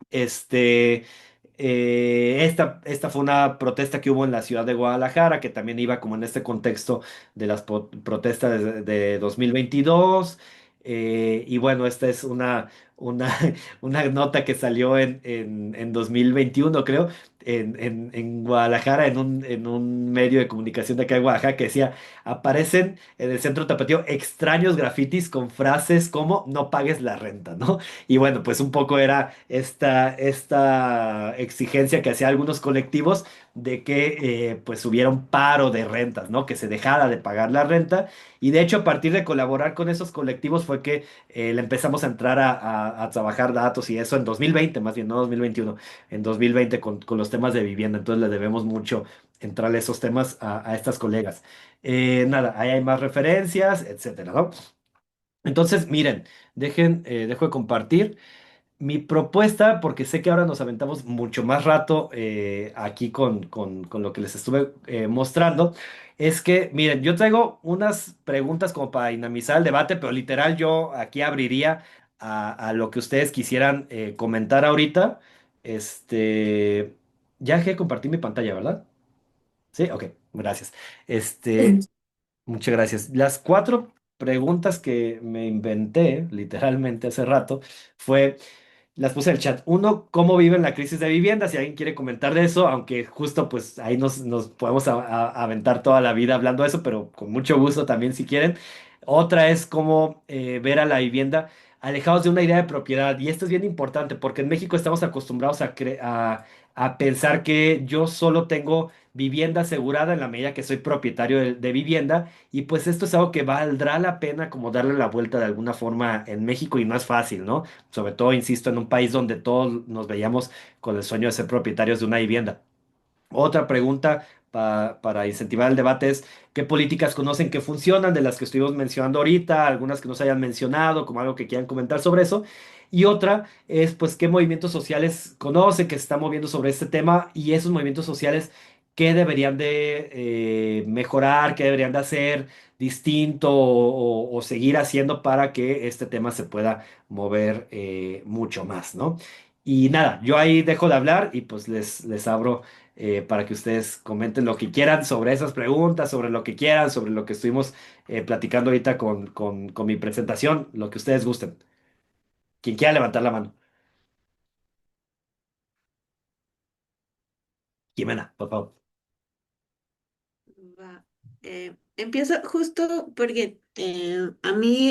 Este, esta fue una protesta que hubo en la ciudad de Guadalajara, que también iba como en este contexto de las protestas de 2022. Y bueno, esta es una, una nota que salió en 2021, creo, en Guadalajara, en un medio de comunicación de acá de Guadalajara, que decía, aparecen en el centro tapatío extraños grafitis con frases como no pagues la renta, ¿no? Y bueno, pues un poco era esta exigencia que hacía algunos colectivos de que pues hubiera un paro de rentas, ¿no? Que se dejara de pagar la renta. Y de hecho, a partir de colaborar con esos colectivos fue que le empezamos a entrar a trabajar datos y eso en 2020, más bien, no 2021, en 2020 con los temas de vivienda. Entonces le debemos mucho entrar a esos temas a estas colegas. Nada, ahí hay más referencias, etcétera, ¿no? Entonces, miren, dejo de compartir. Mi propuesta, porque sé que ahora nos aventamos mucho más rato aquí con lo que les estuve mostrando, es que, miren, yo traigo unas preguntas como para dinamizar el debate, pero literal yo aquí abriría a lo que ustedes quisieran comentar ahorita. Ya dejé de compartir mi pantalla, ¿verdad? Sí, ok, gracias. Este, Muchas gracias. Las 4 preguntas que me inventé, literalmente hace rato, fue las puse en el chat. Uno, ¿cómo viven la crisis de vivienda? Si alguien quiere comentar de eso, aunque justo pues ahí nos podemos aventar toda la vida hablando de eso, pero con mucho gusto también si quieren. Otra es cómo ver a la vivienda alejados de una idea de propiedad. Y esto es bien importante porque en México estamos acostumbrados a pensar que yo solo tengo vivienda asegurada en la medida que soy propietario de vivienda. Y pues esto es algo que valdrá la pena como darle la vuelta de alguna forma en México y no es fácil, ¿no? Sobre todo, insisto, en un país donde todos nos veíamos con el sueño de ser propietarios de una vivienda. Otra pregunta para incentivar el debate es qué políticas conocen que funcionan, de las que estuvimos mencionando ahorita, algunas que no se hayan mencionado, como algo que quieran comentar sobre eso. Y otra es, pues, qué movimientos sociales conocen que se están moviendo sobre este tema y esos movimientos sociales, qué deberían de mejorar, qué deberían de hacer distinto o seguir haciendo para que este tema se pueda mover mucho más, ¿no? Y nada, yo ahí dejo de hablar y pues les abro para que ustedes comenten lo que quieran sobre esas preguntas, sobre lo que quieran, sobre lo que estuvimos platicando ahorita con mi presentación, lo que ustedes gusten. Quien quiera levantar la mano. Jimena, por favor. Va. Empiezo justo porque a mí